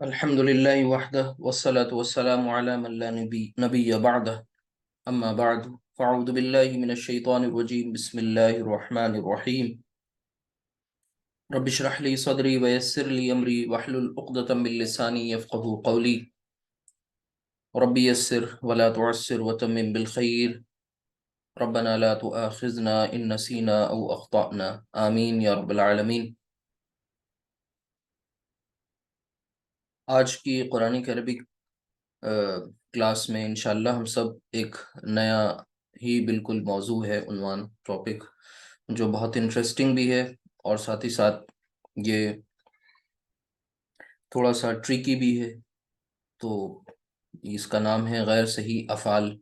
अल्हम्दुलिल्लाहि वहदह वस्सलातु वस्सलामु अला मन ला नबिय्य बअदह अम्मा बअद फ़अऊज़ु बिल्लाहि मिनश शैतानिर रजीम बिस्मिल्लाहिर रहमानिर रहीम रब्बि इश्रह ली सदरी व यस्सिर ली अमरी वहलुल उक़दतम मिन लिसानी यफ़क़हू क़ौली रब्बि यस्सिर व ला तुअस्सिर व तम्मिम बिल खैर रब्बना ला तुआखिज़ना इन नसीना औ अख़्ताअना आमीन या रब्बल आलमीन। आज की कुरानिक अरबिक क्लास में इंशाअल्लाह हम सब एक नया ही बिल्कुल मौजू है, उन्वान टॉपिक जो बहुत इंटरेस्टिंग भी है और साथ ही साथ ये थोड़ा सा ट्रिकी भी है। तो इसका नाम है गैर सही अफ़ाल।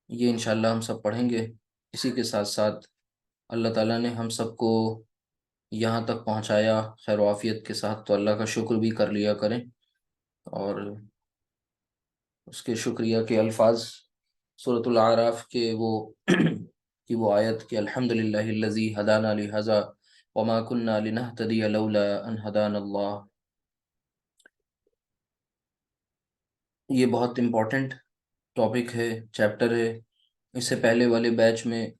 ये इंशाअल्लाह हम सब पढ़ेंगे। इसी के साथ साथ अल्लाह ताला ने हम सबको यहाँ तक पहुँचाया खैर आफियत के साथ, तो अल्लाह का शुक्र भी कर लिया करें। और उसके शुक्रिया के अल्फाज सूरतुल आराफ के वो कि वो आयत कि अल्हम्दुलिल्लाहिल्लज़ी हदाना लिहाज़ा वमा कुन्ना लिनहतदिया लौला अन हदानल्लाह। ये बहुत इम्पोर्टेंट टॉपिक है, चैप्टर है। इससे पहले वाले बैच में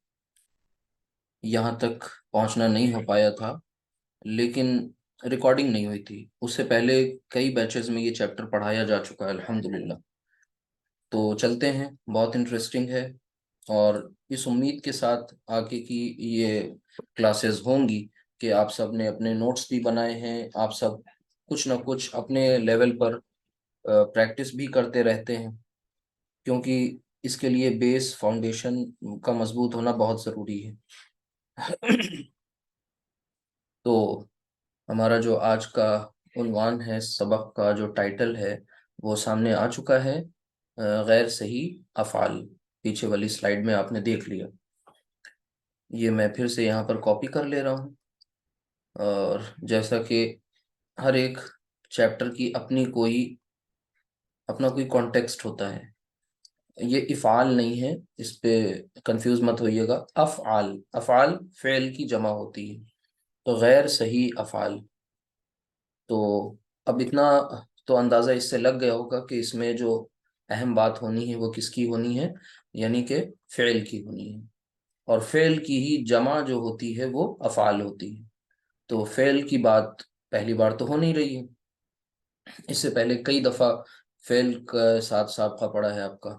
यहाँ तक पहुँचना नहीं हो पाया था, लेकिन रिकॉर्डिंग नहीं हुई थी। उससे पहले कई बैचेस में ये चैप्टर पढ़ाया जा चुका है अल्हम्दुलिल्लाह। तो चलते हैं, बहुत इंटरेस्टिंग है। और इस उम्मीद के साथ आगे की ये क्लासेस होंगी कि आप सब ने अपने नोट्स भी बनाए हैं, आप सब कुछ ना कुछ अपने लेवल पर प्रैक्टिस भी करते रहते हैं, क्योंकि इसके लिए बेस फाउंडेशन का मजबूत होना बहुत ज़रूरी है। तो हमारा जो आज का उन्वान है, सबक का जो टाइटल है वो सामने आ चुका है, गैर सही अफ़ाल। पीछे वाली स्लाइड में आपने देख लिया। ये मैं फिर से यहाँ पर कॉपी कर ले रहा हूँ। और जैसा कि हर एक चैप्टर की अपना कोई कॉन्टेक्स्ट होता है। ये इफ़ाल नहीं है, इस पे कंफ्यूज मत होइएगा। अफ़आल, अफ़आल फ़ेल की जमा होती है, तो गैर सही अफ़ाल। तो अब इतना तो अंदाज़ा इससे लग गया होगा कि इसमें जो अहम बात होनी है वो किसकी होनी है, यानी कि फ़ेल की होनी है। और फ़ेल की ही जमा जो होती है वो अफ़आल होती है। तो फ़ेल की बात पहली बार तो हो नहीं रही है। इससे पहले कई दफ़ा फ़ेल का साथ साबका पड़ा है आपका,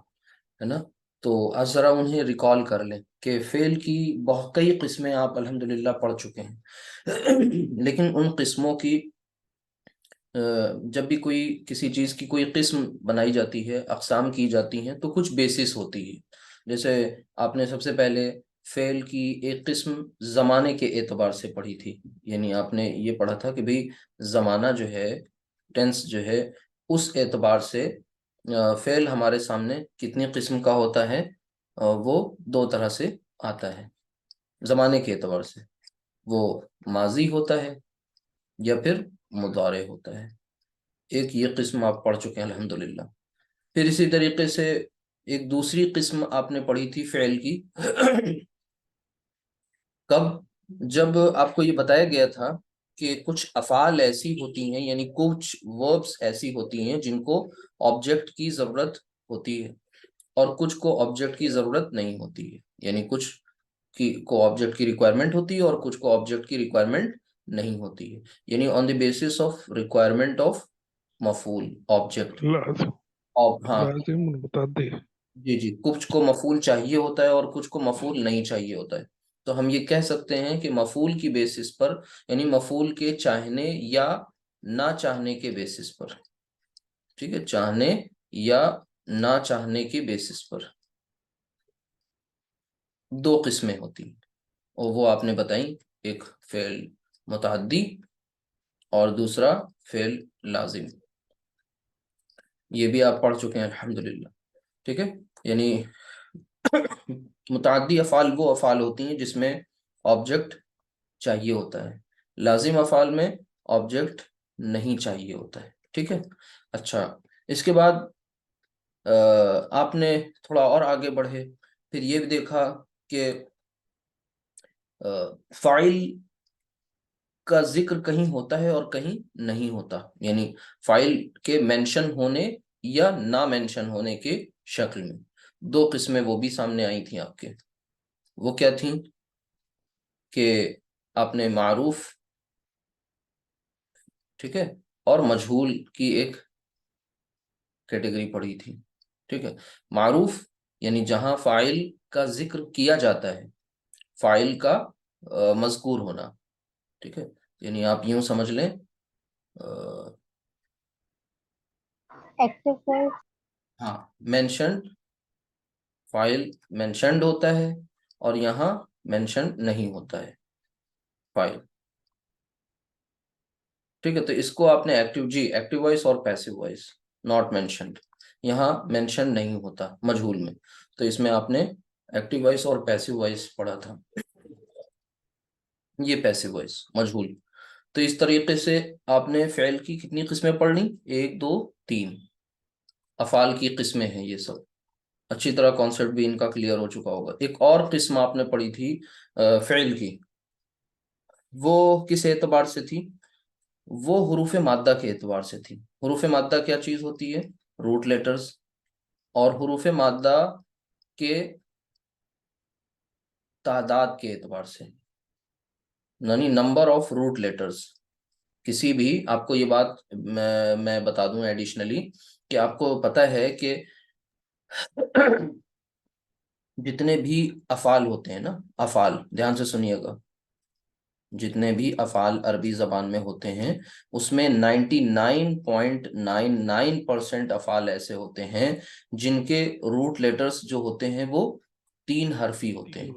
है ना। तो आज ज़रा उन्हें रिकॉल कर लें कि फ़ेल की बहुत कई किस्में आप अल्हम्दुलिल्लाह पढ़ चुके हैं। लेकिन उन किस्मों की जब भी कोई किसी चीज़ की कोई किस्म बनाई जाती है, अक़साम की जाती हैं, तो कुछ बेसिस होती है। जैसे आपने सबसे पहले फ़ेल की एक किस्म ज़माने के एतबार से पढ़ी थी। यानी आपने ये पढ़ा था कि भाई ज़माना जो है, टेंस जो है, उस एतबार से फ़ेल हमारे सामने कितनी किस्म का होता है, वो दो तरह से आता है। ज़माने के एतबार से वो माजी होता है या फिर मुदारे होता है। एक ये किस्म आप पढ़ चुके हैं अल्हम्दुलिल्लाह। फिर इसी तरीके से एक दूसरी किस्म आपने पढ़ी थी फ़ेल की। कब? जब आपको ये बताया गया था कि कुछ अफ़ाल ऐसी होती हैं, यानी कुछ वर्ब्स ऐसी होती हैं जिनको ऑब्जेक्ट की ज़रूरत होती है और कुछ को ऑब्जेक्ट की ज़रूरत नहीं होती है। यानी कुछ की को ऑब्जेक्ट की रिक्वायरमेंट होती है और कुछ को ऑब्जेक्ट की रिक्वायरमेंट नहीं होती है। यानी on the basis of requirement of मफूल ऑब्जेक्ट। लाजिम और हाँ, लाजिम बता दे। जी जी, कुछ को मफूल चाहिए होता है और कुछ को मफूल नहीं चाहिए होता है। तो हम ये कह सकते हैं कि मफूल की बेसिस पर, यानी मफूल के चाहने या ना चाहने के बेसिस पर, ठीक है, चाहने या ना चाहने के बेसिस पर दो किस्में होती हैं। और वो आपने बताई, एक फेल मुतअद्दी और दूसरा फेल लाजिम। ये भी आप पढ़ चुके हैं अल्हम्दुलिल्लाह, ठीक है। यानी मुतअद्दी अफ़ाल वो अफ़ाल होती हैं जिसमें ऑब्जेक्ट चाहिए होता है, लाजिम अफ़ाल में ऑब्जेक्ट नहीं चाहिए होता है, ठीक है। अच्छा, इसके बाद आपने थोड़ा और आगे बढ़े, फिर ये भी देखा कि फ़ाइल का जिक्र कहीं होता है और कहीं नहीं होता, यानी फाइल के मेंशन होने या ना मेंशन होने के शक्ल में। दो किस्में वो भी सामने आई थी आपके। वो क्या थी कि आपने मारूफ, ठीक है, और मजहूल की एक कैटेगरी पढ़ी थी। ठीक है, मारूफ यानी जहां फाइल का जिक्र किया जाता है, फाइल का मजकूर होना। ठीक है, यानी आप यूं समझ लें, एक्टिव वॉइस। हाँ, मेंशन, फाइल मेंशनड होता है और यहाँ मेंशन नहीं होता है फाइल। ठीक है, तो इसको आपने एक्टिव, जी, एक्टिव वॉइस और पैसिव वॉइस, नॉट मेंशनड, यहाँ मेंशन नहीं होता मजहूल में। तो इसमें आपने एक्टिव वॉइस और पैसिव वॉइस पढ़ा था, ये पैसिव वॉइस मजहूल। तो इस तरीके से आपने फ़ेल की कितनी किस्में पढ़ ली, एक दो तीन, अफ़ाल की किस्में हैं ये सब। अच्छी तरह कॉन्सेप्ट भी इनका क्लियर हो चुका होगा। एक और किस्म आपने पढ़ी थी फ़ेल की, वो किस एतबार से थी, वो हुरूफ मादा के एतबार से थी। हुरूफ मादा क्या चीज होती है, रूट लेटर्स। और हुरूफ मादा के तादाद के एतबार से, यानी नंबर ऑफ रूट लेटर्स। किसी भी, आपको ये बात मैं बता दूं एडिशनली, कि आपको पता है कि जितने भी अफाल होते हैं ना, अफाल ध्यान से सुनिएगा, जितने भी अफाल अरबी जबान में होते हैं उसमें 99.99% अफाल ऐसे होते हैं जिनके रूट लेटर्स जो होते हैं वो तीन हरफी होते हैं।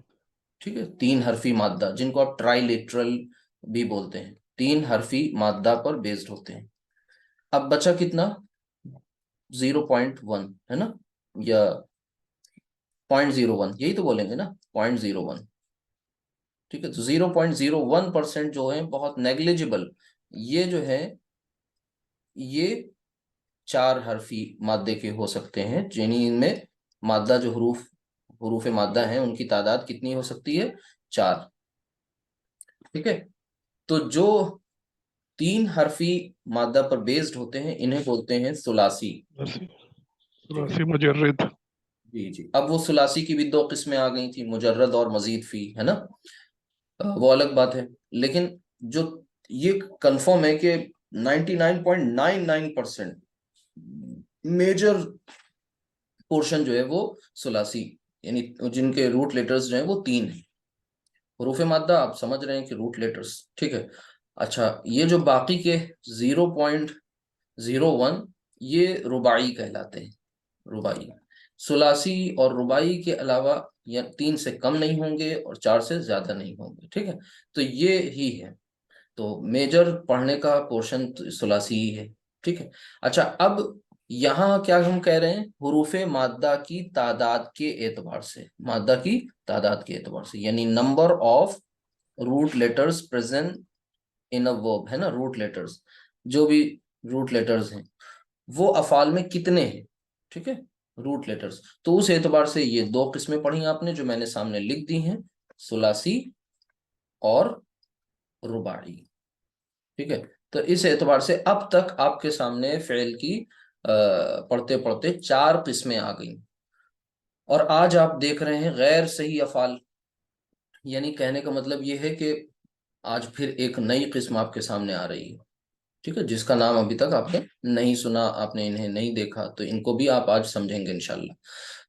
ठीक है, तीन हरफी मादा, जिनको आप ट्राइलेटरल भी बोलते हैं, तीन हरफी मादा पर बेस्ड होते हैं। अब बचा कितना, 0.1 है ना, या 0.01, यही तो बोलेंगे ना, 0.01। ठीक है, तो 0.01% जो है बहुत नेग्लिजिबल, ये जो है ये चार हरफी मादे के हो सकते हैं, यानी इनमें मादा जो हरूफ मादा हैं उनकी तादाद कितनी हो सकती है, चार। ठीक है, तो जो तीन हरफी मादा पर बेस्ड होते हैं इन्हें बोलते हैं सुलासी। सुलासी। ठीक है, सुलासी मुजर्रिद। जी जी। अब वो सुलासी की भी दो किस्में आ गई थी, मुजर्रद और मजीद फी, है ना, वो अलग बात है। लेकिन जो ये कंफर्म है कि 99.99% मेजर पोर्शन जो है वो सुलासी, यानी जिनके रूट लेटर्स जो है वो तीन है। हरूफ मादा आप समझ रहे हैं कि रूट लेटर्स, ठीक है। अच्छा, ये जो बाकी के 0.01, ये रुबाई कहलाते हैं, रुबाई। सुलासी और रुबाई के अलावा या तीन से कम नहीं होंगे और चार से ज्यादा नहीं होंगे। ठीक है, तो ये ही है। तो मेजर पढ़ने का पोर्शन तो सुलासी ही है। ठीक है, अच्छा, अब यहाँ क्या हम कह रहे हैं, हुरूफे मादा की तादाद के एतबार से, मादा की तादाद के एतबार से, यानी number of root letters present in a verb, है ना, रूट लेटर्स, जो भी रूट लेटर्स हैं वो अफाल में कितने हैं। ठीक है, रूट लेटर्स, तो उस एतबार से ये दो किस्में पढ़ी आपने जो मैंने सामने लिख दी हैं, सुलासी और रुबाई। ठीक है, तो इस एतबार से अब तक आपके सामने फेल की पढ़ते पढ़ते चार किस्में आ गई। और आज आप देख रहे हैं गैर सही अफाल, यानी कहने का मतलब ये है कि आज फिर एक नई किस्म आपके सामने आ रही है। ठीक है, जिसका नाम अभी तक आपने नहीं सुना, आपने इन्हें नहीं देखा, तो इनको भी आप आज समझेंगे इंशाल्लाह।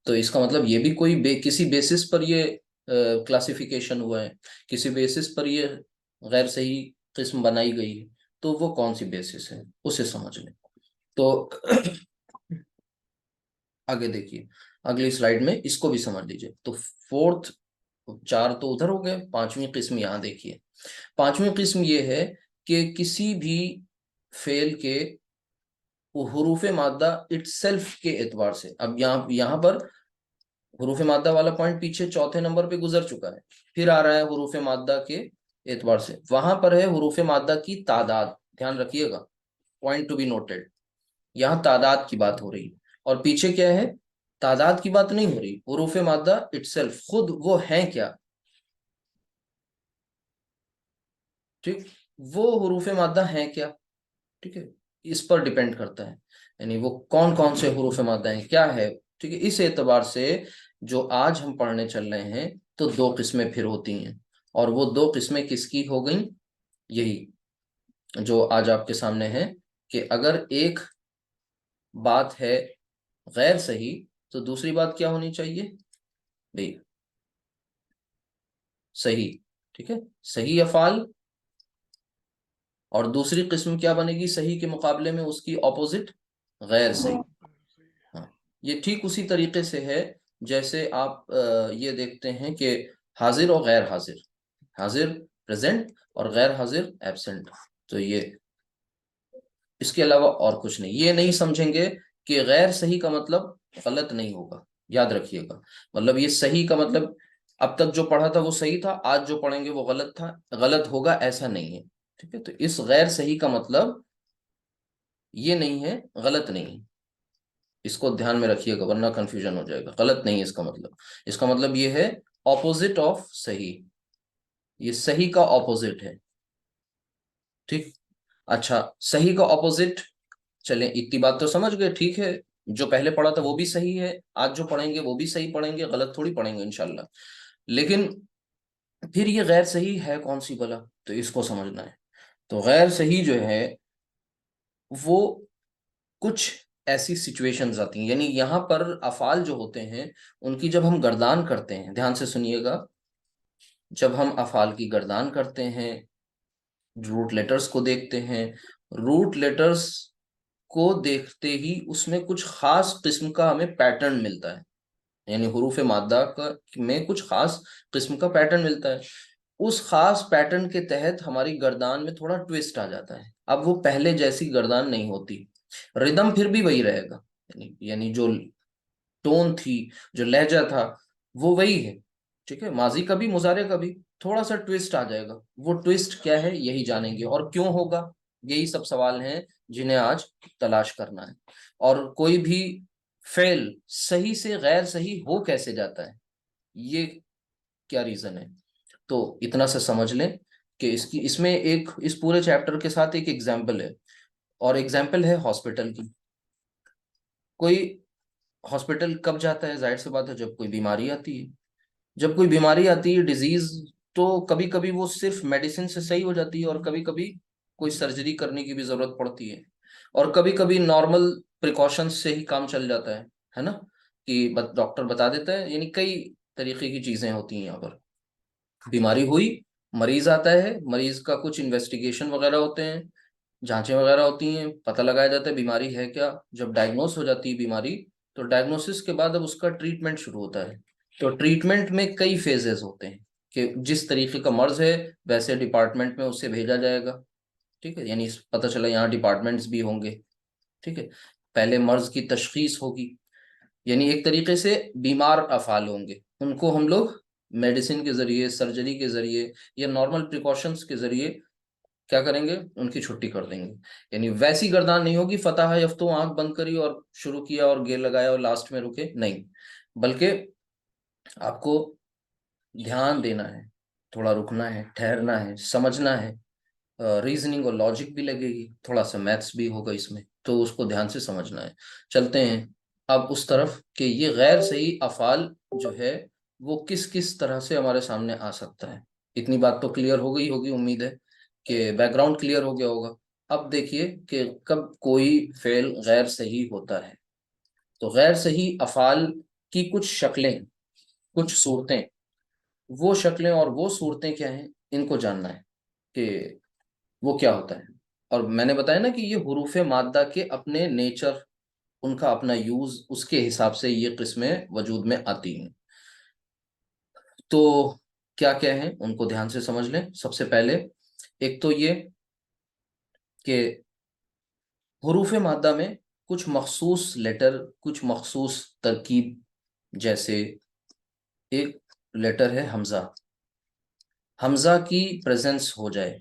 तो इसका मतलब ये भी कोई किसी बेसिस पर ये क्लासिफिकेशन हुआ है, किसी बेसिस पर ये गैर सही किस्म बनाई गई है, तो वो कौन सी बेसिस है उसे समझ लें। तो आगे देखिए, अगली स्लाइड में इसको भी समझ लीजिए। तो फोर्थ, चार तो उधर हो गए, पांचवी किस्म यहाँ देखिए। पांचवी किस्म ये है कि किसी भी फेल के हुरूफ मादा इटसेल्फ के एतबार से, अब यहाँ पर हुरूफ मादा वाला पॉइंट पीछे चौथे नंबर पे गुजर चुका है, फिर आ रहा है हुरूफ मादा के एतबार से। वहां पर है हुरूफ मादा की तादाद, ध्यान रखिएगा, पॉइंट टू बी नोटेड, यहाँ तादाद की बात हो रही है। और पीछे क्या है, तादाद की बात नहीं हो रही, हुरूफ मादा इटसेल्फ खुद वो है क्या। ठीक, वो हुरूफ मादा हैं क्या, ठीक है, इस पर डिपेंड करता है, यानी वो कौन कौन से हुरूफ मादा हैं क्या है, ठीक है। इस एतबार से जो आज हम पढ़ने चल रहे हैं, तो दो किस्में फिर होती हैं, और वो दो किस्में किसकी हो गई, यही जो आज आपके सामने है, कि अगर एक बात है गैर सही, तो दूसरी बात क्या होनी चाहिए भाई, सही, ठीक है, सही अफाल। और दूसरी किस्म क्या बनेगी सही के मुकाबले में, उसकी ऑपोजिट, गैर सही। हाँ, ये ठीक उसी तरीके से है जैसे आप ये देखते हैं कि हाजिर और गैर हाजिर, हाजिर प्रेजेंट और गैर हाजिर एब्सेंट। तो ये इसके अलावा और कुछ नहीं, ये नहीं समझेंगे कि गैर सही का मतलब गलत नहीं होगा, याद रखिएगा। मतलब ये सही का मतलब अब तक जो पढ़ा था वो सही था, आज जो पढ़ेंगे वो गलत था, गलत होगा ऐसा नहीं है, ठीक है। तो इस गैर सही का मतलब ये नहीं है, गलत नहीं है, इसको ध्यान में रखिएगा वरना कंफ्यूजन हो जाएगा। गलत नहीं है इसका मतलब, इसका मतलब ये है ऑपोजिट ऑफ सही, ये सही का ऑपोजिट है, ठीक। अच्छा, सही का ऑपोजिट, चलें इतनी बात तो समझ गए, ठीक है। जो पहले पढ़ा था वो भी सही है, आज जो पढ़ेंगे वो भी सही पढ़ेंगे, गलत थोड़ी पढ़ेंगे इंशाल्लाह। लेकिन फिर ये गैर सही है कौन सी भला, तो इसको समझना है। तो गैर सही जो है वो कुछ ऐसी सिचुएशंस आती हैं, यानी यहाँ पर अफाल जो होते हैं उनकी जब हम गर्दान करते हैं, ध्यान से सुनिएगा, जब हम अफाल की गर्दान करते हैं, रूट लेटर्स को देखते हैं, रूट लेटर्स को देखते ही उसमें कुछ खास किस्म का हमें पैटर्न मिलता है, यानी हुरूफ मादा का में कुछ खास किस्म का पैटर्न मिलता है। उस खास पैटर्न के तहत हमारी गर्दान में थोड़ा ट्विस्ट आ जाता है, अब वो पहले जैसी गर्दान नहीं होती, रिदम फिर भी वही रहेगा, यानी जो टोन थी, जो लहजा था, वो वही है, ठीक है, माजी का भी मुजारे का भी, थोड़ा सा ट्विस्ट आ जाएगा। वो ट्विस्ट क्या है यही जानेंगे, और क्यों होगा, यही सब सवाल हैं जिन्हें आज तलाश करना है। और कोई भी फेल सही से गैर सही हो कैसे जाता है, ये क्या रीजन है, तो इतना सा समझ लें कि इसकी इसमें एक इस पूरे चैप्टर के साथ एक एग्जाम्पल है, और एग्जाम्पल है हॉस्पिटल की। कोई हॉस्पिटल कब जाता है, जाहिर सी बात है जब कोई बीमारी आती है, जब कोई बीमारी आती है डिजीज, तो कभी कभी वो सिर्फ मेडिसिन से सही हो जाती है, और कभी कभी कोई सर्जरी करने की भी जरूरत पड़ती है, और कभी कभी नॉर्मल प्रिकॉशंस से ही काम चल जाता है ना, कि डॉक्टर बता देता है, यानी कई तरीके की चीजें होती हैं यहाँ पर। बीमारी हुई, मरीज आता है, मरीज का कुछ इन्वेस्टिगेशन वगैरह होते हैं, जांचें वगैरह होती हैं, पता लगाया जाता है बीमारी है क्या। जब डायग्नोस हो जाती है बीमारी, तो डायग्नोसिस के बाद अब उसका ट्रीटमेंट शुरू होता है। तो ट्रीटमेंट में कई फेजेस होते हैं, कि जिस तरीके का मर्ज है वैसे डिपार्टमेंट में उसे भेजा जाएगा, ठीक है, यानी पता चला यहाँ डिपार्टमेंट्स भी होंगे, ठीक है। पहले मर्ज की तशखीस होगी, यानी एक तरीके से बीमार अफाल होंगे, उनको हम लोग मेडिसिन के जरिए, सर्जरी के जरिए, या नॉर्मल प्रिकॉशंस के जरिए क्या करेंगे, उनकी छुट्टी कर देंगे। यानी वैसी गर्दान नहीं होगी फतह यफ्तो आंख बंद करी और शुरू किया और गेर लगाया और लास्ट में रुके, नहीं, बल्कि आपको ध्यान देना है, थोड़ा रुकना है, ठहरना है, समझना है, रीजनिंग और लॉजिक भी लगेगी, थोड़ा सा मैथ्स भी होगा इसमें, तो उसको ध्यान से समझना है। चलते हैं अब उस तरफ कि ये गैर सही अफाल जो है वो किस किस तरह से हमारे सामने आ सकता है। इतनी बात तो क्लियर हो गई होगी, उम्मीद है कि बैकग्राउंड क्लियर हो गया होगा। अब देखिए कि कब कोई फेल गैर सही होता है, तो गैर सही अफाल की कुछ शक्लें, कुछ सूरतें, वो शक्लें और वो सूरतें क्या हैं, इनको जानना है कि वो क्या होता है। और मैंने बताया ना कि ये हुरूफ मादा के अपने नेचर, उनका अपना यूज, उसके हिसाब से ये किस्में वजूद में आती हैं। तो क्या क्या है उनको ध्यान से समझ लें। सबसे पहले एक तो ये कि हुरूफ मादा में कुछ मखसूस लेटर, कुछ मखसूस तरकीब, जैसे एक लेटर है हमजा, हमजा की प्रेजेंस हो जाए।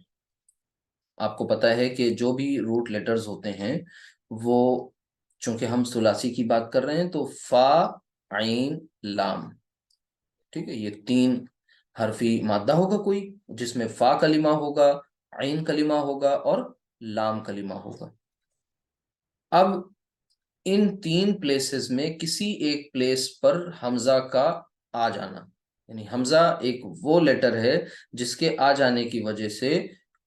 आपको पता है कि जो भी रूट लेटर्स होते हैं वो, चूंकि हम सुलासी की बात कर रहे हैं, तो फा, आइन, लाम, ठीक है, ये तीन हरफी मादा होगा कोई, जिसमें फा कलिमा होगा, आइन कलिमा होगा और लाम कलिमा होगा। अब इन तीन प्लेसेस में किसी एक प्लेस पर हमजा का आ जाना, यानी हमजा एक वो लेटर है जिसके आ जाने की वजह से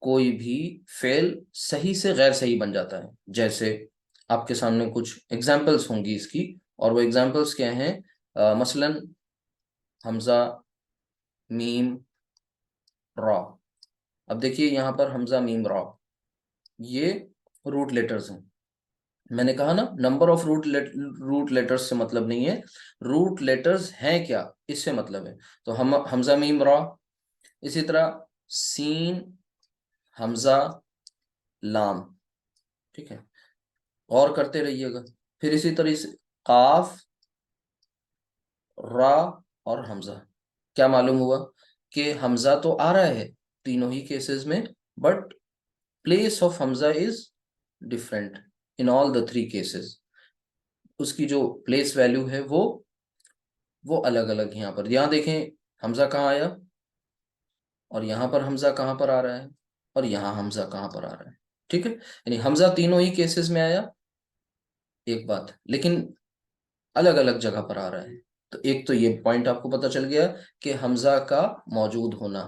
कोई भी फेल सही से गैर सही बन जाता है। जैसे आपके सामने कुछ एग्जाम्पल्स होंगी इसकी, और वो एग्जाम्पल्स क्या हैं? मसलन हमजा, मीम, रॉ। अब देखिए यहाँ पर हमजा, मीम, रॉ, ये रूट लेटर्स हैं। मैंने कहा ना, नंबर ऑफ रूट लेटर्स से मतलब नहीं है, रूट लेटर्स हैं क्या इससे मतलब है। तो हम हमजा, मीम, रॉ। इसी तरह सीन, हमजा, लाम। ठीक है, और करते रहिएगा। फिर इसी तरह से काफ, रा और हमजा। क्या मालूम हुआ कि हमजा तो आ रहा है तीनों ही केसेस में, but place of Hamza is different in all the three cases. उसकी जो प्लेस वैल्यू है वो अलग अलग है। यहाँ पर यहाँ देखें, हमजा कहाँ आया, और यहाँ पर हमजा कहाँ पर आ रहा है, और यहाँ हमजा कहाँ पर आ रहा है। ठीक है, यानी हमजा तीनों ही केसेस में आया एक बात, लेकिन अलग अलग जगह पर आ रहा है। तो एक तो ये पॉइंट आपको पता चल गया कि हमजा का मौजूद होना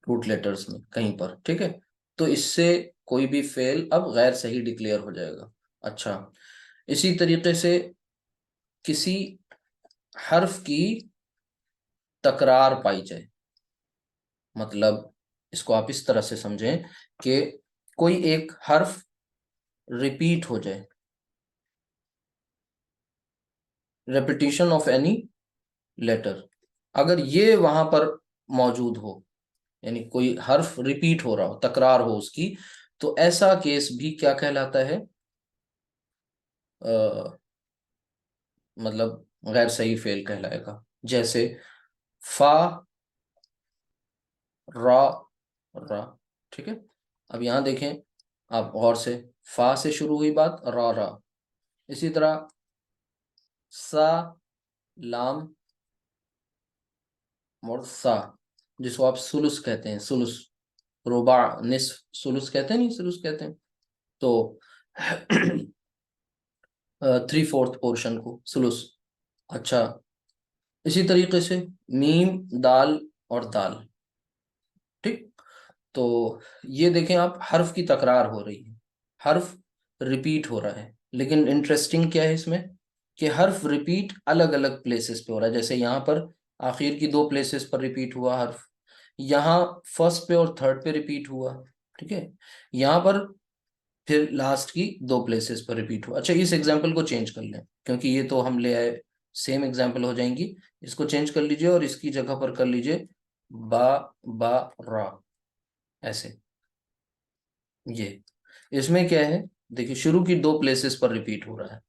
रूट लेटर्स में कहीं पर। ठीक है, तो इससे कोई भी फेल अब गैर सही डिक्लेयर हो जाएगा। अच्छा, इसी तरीके से किसी हर्फ की तकरार पाई जाए, मतलब इसको आप इस तरह से समझें कि कोई एक हर्फ रिपीट हो जाए, रेपिटिशन ऑफ एनी लेटर, अगर ये वहां पर मौजूद हो, यानी कोई हर्फ रिपीट हो रहा हो, तकरार हो उसकी, तो ऐसा केस भी क्या कहलाता है? मतलब गैर सही फेल कहलाएगा। जैसे फा, रा, रा। ठीक है, अब यहां देखें आप गौर से, फा से शुरू हुई बात, रा, रा। इसी तरह सा, लाम और सा, जिसको आप सुलुस कहते हैं, सुलुस, रुबा, निस्फ, सुलुस कहते हैं, नहीं सुलुस कहते हैं, तो 3/4 पोर्शन को सुलुस। अच्छा, इसी तरीके से मीम, दाल और दाल। ठीक, तो ये देखें आप, हर्फ की तकरार हो रही है, हर्फ रिपीट हो रहा है, लेकिन इंटरेस्टिंग क्या है इसमें कि हर्फ रिपीट अलग अलग प्लेसेस पे हो रहा है। जैसे यहाँ पर आखिर की दो प्लेसेस पर रिपीट हुआ हर्फ, यहाँ फर्स्ट पे और थर्ड पे रिपीट हुआ। ठीक है, यहाँ पर फिर लास्ट की दो प्लेसेस पर रिपीट हुआ। अच्छा, इस एग्जाम्पल को चेंज कर लें, क्योंकि ये तो हम ले आए, सेम एग्जाम्पल हो जाएंगी। इसको चेंज कर लीजिए और इसकी जगह पर कर लीजिए बा, बा, रा, ऐसे। ये इसमें क्या है, देखिए शुरू की दो प्लेसेस पर रिपीट हो रहा है,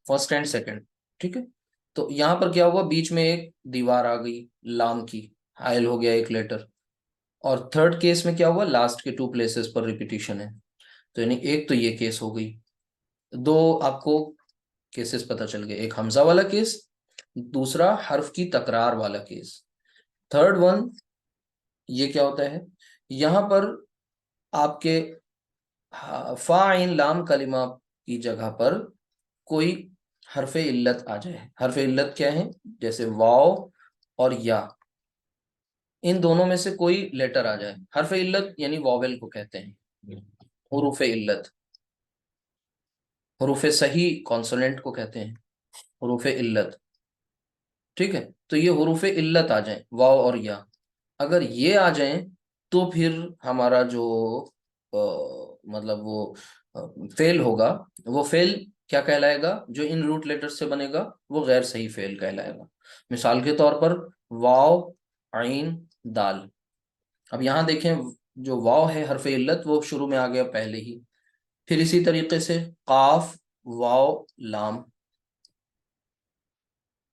फर्स्ट एंड सेकंड। ठीक है, तो यहां पर क्या हुआ, बीच में एक दीवार आ गई लाम की, हायल हो गया एक लेटर। और थर्ड केस में क्या हुआ, लास्ट के टू प्लेसेस पर रिपीटिशन है। तो यानी एक तो ये केस हो गई, दो आपको केसेस पता चल गए, एक हमजा वाला केस, दूसरा हर्फ की तकरार वाला केस। थर्ड वन ये क्या होता है, यहां पर आपके फाइन लाम कलिमा की जगह पर कोई हरफे इल्लत आ जाए। हरफे इल्लत क्या है? जैसे वाव और या, इन दोनों में से कोई लेटर आ जाए। हरफे इल्लत यानी वॉवेल को कहते हैं, हुरूफे इल्लत। हुरूफे सही कॉन्सोनेंट को कहते हैं हुरूफे इल्लत। ठीक है, तो ये हुरूफे इल्लत आ जाए, वाव और या, अगर ये आ जाएं तो फिर हमारा जो मतलब वो फेल होगा, वो फेल क्या कहलाएगा? जो इन रूट लेटर से बनेगा वो गैर सही फेल कहलाएगा। मिसाल के तौर पर वाव, आइन, दाल। अब यहाँ देखें, जो वाव है हरफ इल्लत, वो शुरू में आ गया पहले ही। फिर इसी तरीके से काफ, वाव, लाम,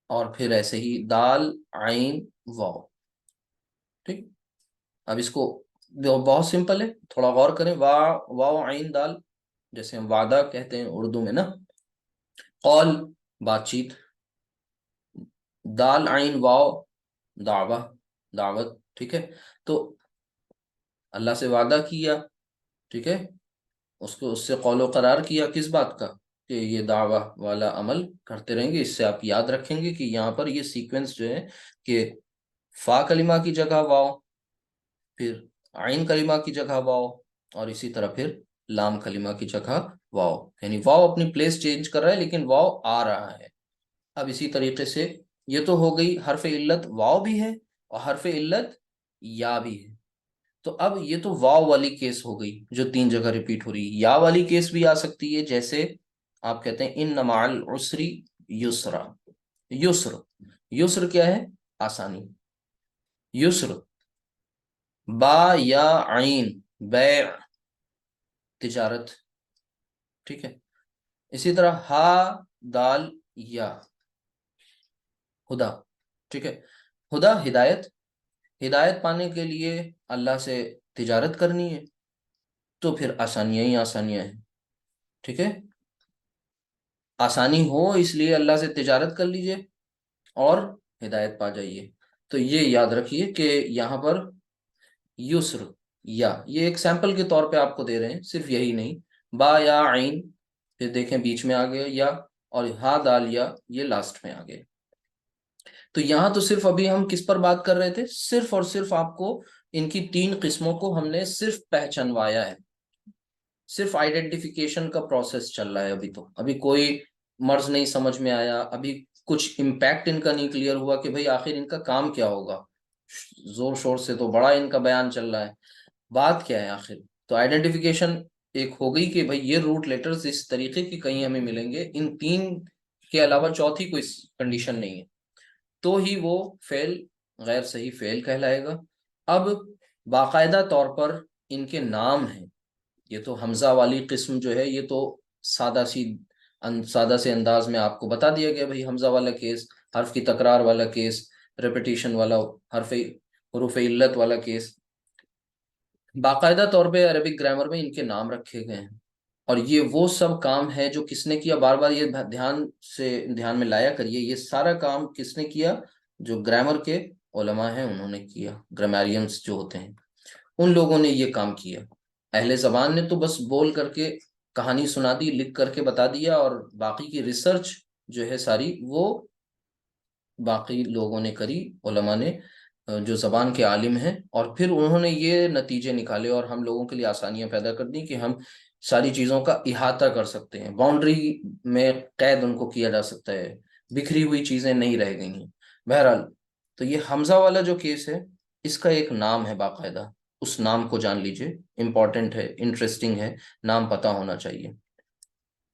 और फिर ऐसे ही दाल, आइन, वाव। ठीक, अब इसको बहुत सिंपल है, थोड़ा गौर करें। वाव, आइन, दाल, जैसे हम वादा कहते हैं उर्दू में ना, कौल, बातचीत, दाल, आइन, वाव, दावा, दावत। ठीक है, तो अल्लाह से वादा किया, ठीक है, उसको उससे कौलो करार किया, किस बात का, कि ये दावा वाला अमल करते रहेंगे। इससे आप याद रखेंगे कि यहाँ पर ये सीक्वेंस जो है कि फा कलिमा की जगह वाव, फिर आइन कलिमा की जगह वाव, और इसी तरह फिर लाम कलिमा की जगह वाव, यानी वाव अपनी प्लेस चेंज कर रहा है लेकिन वाव आ रहा है। अब इसी तरीके से ये तो हो गई हरफ इल्लत वाव भी है और हरफ इल्लत या भी है। तो अब ये तो वाव वाली केस हो गई जो 3 जगह रिपीट हो रही है। या वाली केस भी आ सकती है, जैसे आप कहते हैं इन नमाल उसरी युसरा। युस्र, युस्र क्या है, आसानी। युस्र, बा या आइन, बै, तिजारत, ठीक है। इसी तरह हा दाल या, हुदा, ठीक है। हुदा हिदायत, हिदायत पाने के लिए अल्लाह से तिजारत करनी है, तो फिर आसानियां ही आसानियां हैं, ठीक है। आसानी हो इसलिए अल्लाह से तिजारत कर लीजिए और हिदायत पा जाइए। तो ये याद रखिए कि यहाँ पर युस्र, या ये एक सैंपल के तौर पे आपको दे रहे हैं, सिर्फ यही नहीं, बा या आइन, फिर देखें बीच में आ गया या, और हा दाल या ये लास्ट में आ गए। तो यहाँ तो सिर्फ अभी हम किस पर बात कर रहे थे, सिर्फ और सिर्फ आपको इनकी 3 किस्मों को हमने सिर्फ पहचानवाया है, सिर्फ आइडेंटिफिकेशन का प्रोसेस चल रहा है। अभी तो अभी कोई मर्ज नहीं समझ में आया, अभी कुछ इम्पैक्ट इनका नहीं क्लियर हुआ कि भाई आखिर इनका काम क्या होगा। जोर शोर से तो बड़ा इनका बयान चल रहा है, बात क्या है आखिर। तो आइडेंटिफिकेशन एक हो गई कि भाई ये रूट लेटर्स इस तरीके की कहीं हमें मिलेंगे, इन 3 के अलावा चौथी कोई कंडीशन नहीं है, तो ही वो फेल, गैर सही फेल कहलाएगा। अब बाकायदा तौर पर इनके नाम हैं। ये तो हमजा वाली किस्म जो है, ये तो सादा सी सादा से अंदाज में आपको बता दिया गया, भाई हमजा वाला केस, हर्फ की तकरार वाला केस, रेपिटेशन वाला, हर्फ हुरूफ इल्लत वाला केस, बाकायदा तौर पे अरबिक ग्रामर में इनके नाम रखे गए हैं। और ये वो सब काम है जो किसने किया, बार बार ये ध्यान में लाया करिए, ये सारा काम किसने किया, जो ग्रामर के उलमा हैं उन्होंने किया, ग्रामेरियंस जो होते हैं उन लोगों ने ये काम किया। अहले जबान ने तो बस बोल करके कहानी सुना दी, लिख करके बता दिया, और बाकी की रिसर्च जो है सारी वो बाकी लोगों ने करी, उलमा ने, जो जबान के आलिम हैं, और फिर उन्होंने ये नतीजे निकाले और हम लोगों के लिए आसानियां पैदा कर दी कि हम सारी चीज़ों का इहाता कर सकते हैं, बाउंड्री में कैद उनको किया जा सकता है, बिखरी हुई चीज़ें नहीं रह गई हैं। बहरहाल, तो ये हमजा वाला जो केस है, इसका एक नाम है बाकायदा, उस नाम को जान लीजिए, इंपॉर्टेंट है, इंटरेस्टिंग है, नाम पता होना चाहिए।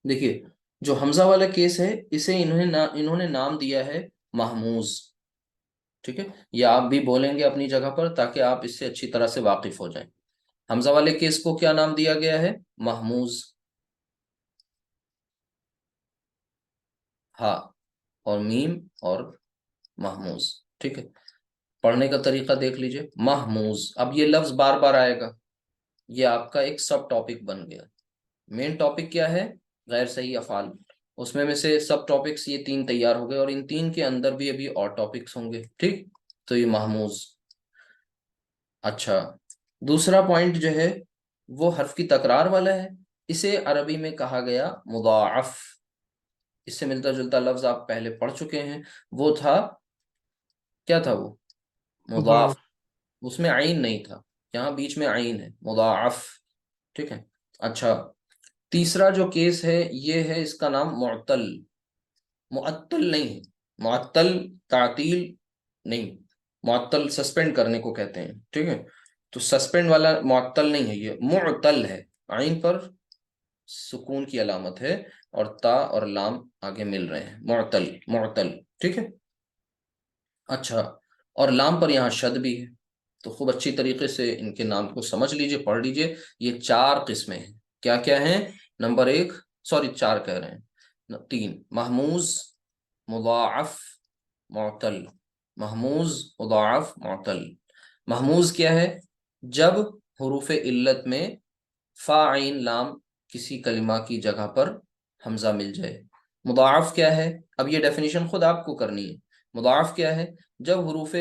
देखिए, जो हमजा वाला केस है इसे इन्होंने नाम दिया है महमूज, ठीक है। या आप भी बोलेंगे अपनी जगह पर ताकि आप इससे अच्छी तरह से वाकिफ हो जाएं। हमजा वाले केस को क्या नाम दिया गया है, महमूज, हा और मीम और महमूज, ठीक है। पढ़ने का तरीका देख लीजिए, महमूज, अब ये लफ्ज बार बार आएगा, ये आपका एक सब टॉपिक बन गया। मेन टॉपिक क्या है, गैर सही अफाल, उसमें में से सब टॉपिक्स ये 3 तैयार हो गए, और इन 3 के अंदर भी अभी और टॉपिक्स होंगे, ठीक। तो ये महमूज। अच्छा, दूसरा पॉइंट जो है वो हर्फ की तकरार वाला है, इसे अरबी में कहा गया मुदाअफ। इससे मिलता जुलता लफ्ज आप पहले पढ़ चुके हैं, वो था, क्या था वो, मुदाफ, मुदाफ। उसमें आइन नहीं था, यहाँ बीच में आइन है, मुदाअफ, ठीक है। अच्छा, तीसरा जो केस है ये है, इसका नाम मुअत्तल, मुअत्तल नहीं है, मुअत्तल तातील नहीं, मुअत्तल सस्पेंड करने को कहते हैं, ठीक है। तो सस्पेंड वाला मुअत्तल नहीं है, ये मुअत्तल है, आइन पर सुकून की अलामत है, और ता और लाम आगे मिल रहे हैं, मुअत्तल, मुअत्तल, ठीक है। अच्छा, और लाम पर यहाँ शद भी है। तो खूब अच्छी तरीके से इनके नाम को समझ लीजिए, पढ़ लीजिए। ये 4 किस्में हैं, क्या क्या हैं, नंबर 1, सॉरी 4 कह रहे हैं, 3, महमूज, मुदाअफ, मुअत्तल। महमूज, मुदाअफ, मुअत्तल। महमूज क्या है, जब हुरूफ इल्लत में फा आइन लाम किसी कलिमा की जगह पर हमजा मिल जाए। मुदाअफ क्या है, अब ये डेफिनेशन खुद आपको करनी है। मुदाअफ क्या है, जब हुरूफ,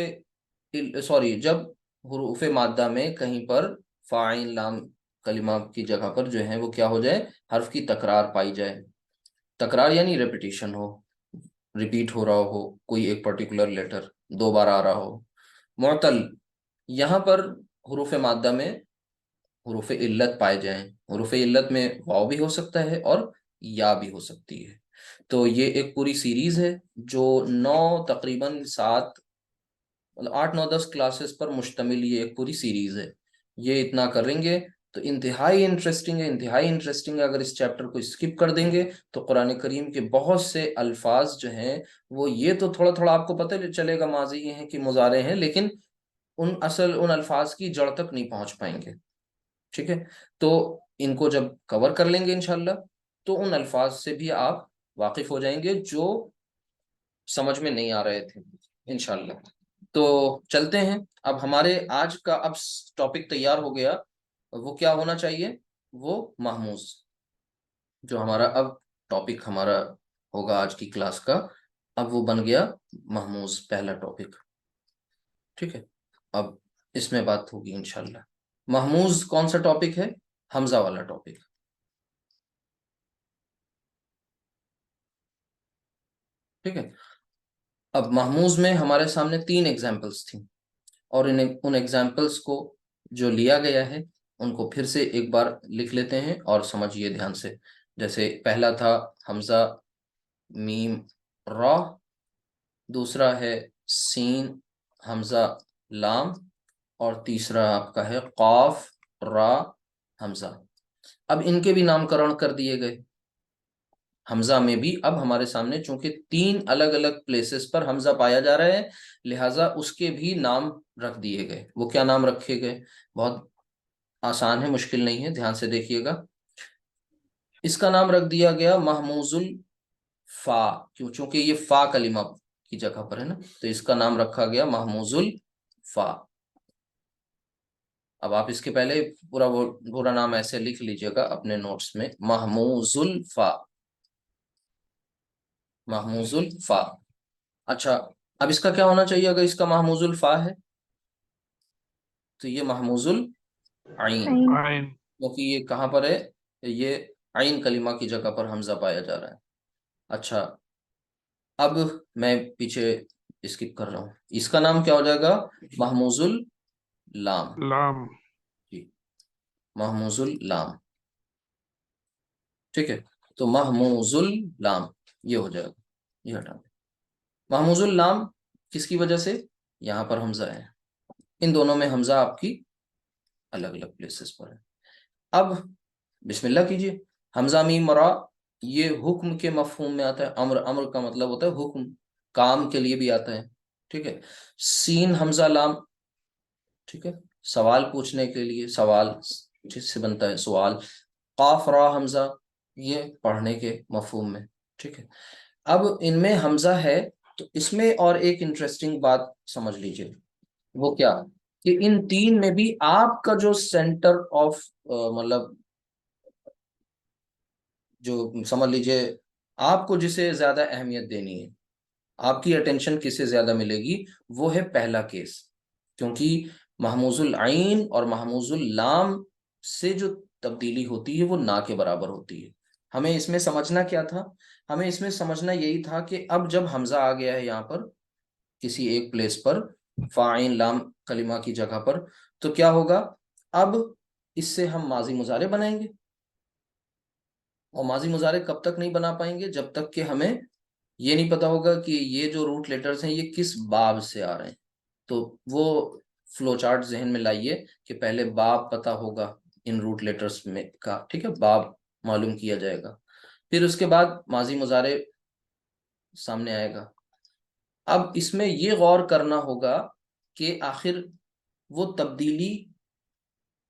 सॉरी, जब हुरूफ मादा में कहीं पर फ़ाइन लाम कलिमा की जगह पर जो है वो क्या हो जाए, हर्फ की तकरार पाई जाए। तकरार यानी रेपिटेशन हो, रिपीट हो रहा हो कोई एक पर्टिकुलर लेटर, 2 बार आ रहा हो। मुअतल, यहाँ पर हुरूफ मादा में हुरूफ इल्लत पाए जाएं। हुरूफ इल्लत में वाव भी हो सकता है और या भी हो सकती है। तो ये एक पूरी सीरीज है जो 9 तकरीबन 7 मतलब 8 9 10 क्लासेस पर मुश्तमिल ये एक पूरी सीरीज है। ये इतना करेंगे तो इंतहाई इंटरेस्टिंग है, इंतहाई इंटरेस्टिंग है। अगर इस चैप्टर को स्किप कर देंगे तो कुरान करीम के बहुत से अल्फाज जो हैं वो, ये तो थोड़ा थोड़ा आपको पता चलेगा माजी ये हैं कि मुजारे हैं, लेकिन उन अल्फाज की जड़ तक नहीं पहुंच पाएंगे। ठीक है, तो इनको जब कवर कर लेंगे इंशाल्लाह तो उन अल्फाज से भी आप वाकिफ हो जाएंगे जो समझ में नहीं आ रहे थे इंशाल्लाह। तो चलते हैं। अब हमारे आज का अब टॉपिक तैयार हो गया, वो क्या होना चाहिए, वो महमूज। जो हमारा अब टॉपिक हमारा होगा आज की क्लास का, अब वो बन गया महमूज, पहला टॉपिक। ठीक है, अब इसमें बात होगी इंशाल्लाह। महमूज कौन सा टॉपिक है, हमजा वाला टॉपिक। ठीक है, अब महमूज में हमारे सामने 3 एग्जाम्पल्स थी, और इन उन एग्जाम्पल्स को जो लिया गया है उनको फिर से एक बार लिख लेते हैं और समझिए ध्यान से। जैसे पहला था हमजा मीम रा, दूसरा है सीन हमजा लाम, और तीसरा आपका है कॉफ रा हमजा। अब इनके भी नामकरण कर दिए गए। हमजा में भी अब हमारे सामने चूंकि 3 अलग अलग प्लेसेस पर हमजा पाया जा रहा है, लिहाजा उसके भी नाम रख दिए गए। वो क्या नाम रखे गए, बहुत आसान है, मुश्किल नहीं है, ध्यान से देखिएगा। इसका नाम रख दिया गया महमूजुल फा। क्यों, चूंकि ये फा कलिमा की जगह पर है ना, तो इसका नाम रखा गया महमूजुल फा। अब आप इसके पहले पूरा नाम ऐसे लिख लीजिएगा अपने नोट्स में, महमूजुल फा, महमूजुल फा। अच्छा, अब इसका क्या होना चाहिए अगर इसका महमूजुल फा है, तो ये महमूजुल आइन, आइन। क्योंकि ये कहाँ पर है, ये आइन कलिमा की जगह पर हमजा पाया जा रहा है। अच्छा, अब मैं पीछे स्किप कर रहा हूँ, इसका नाम क्या हो जाएगा, महमूजुल लाम। लाम। जी, महमूजुल लाम। ठीक है, तो महमूजुल लाम ये हो जाएगा, ये हटा दें। महमूजुल लाम किसकी वजह से, यहाँ पर हमजा है, इन दोनों में हमजा आपकी अलग अलग प्लेसेस पर है। अब बिस्मिल्लाह कीजिए। हमजा मीम रा, ये हुक्म के मफहूम में आता है। अम्र, अम्र का मतलब होता है हुक्म, काम के लिए भी आता है। ठीक है, सीन हमजा लाम, ठीक है, सवाल पूछने के लिए, सवाल जिससे बनता है सवाल। काफ रा हमजा, ये पढ़ने के मफहूम में। ठीक है, अब इनमें हमजा है, तो इसमें और एक इंटरेस्टिंग बात समझ लीजिए, वो क्या, कि इन 3 में भी आपका जो सेंटर ऑफ मतलब जो समझ लीजिए आपको जिसे ज्यादा अहमियत देनी है, आपकी अटेंशन किसे ज्यादा मिलेगी, वो है पहला केस। क्योंकि महमूजुल आइन और महमूजुल लाम से जो तब्दीली होती है वो ना के बराबर होती है। हमें इसमें समझना क्या था, हमें इसमें समझना यही था कि अब जब हमजा आ गया है यहाँ पर किसी एक प्लेस पर, फाइन लाम कलिमा की जगह पर, तो क्या होगा, अब इससे हम माजी मुजारे बनाएंगे। और माजी मुजारे कब तक नहीं बना पाएंगे, जब तक कि हमें ये नहीं पता होगा कि ये जो रूट लेटर्स हैं ये किस बाब से आ रहे हैं। तो वो फ्लो चार्ट जहन में लाइए कि पहले बाब पता होगा इन रूट लेटर्स में का, ठीक है, बाब मालूम किया जाएगा, फिर उसके बाद माजी मुजारे सामने आएगा। अब इसमें ये गौर करना होगा कि आखिर वो तब्दीली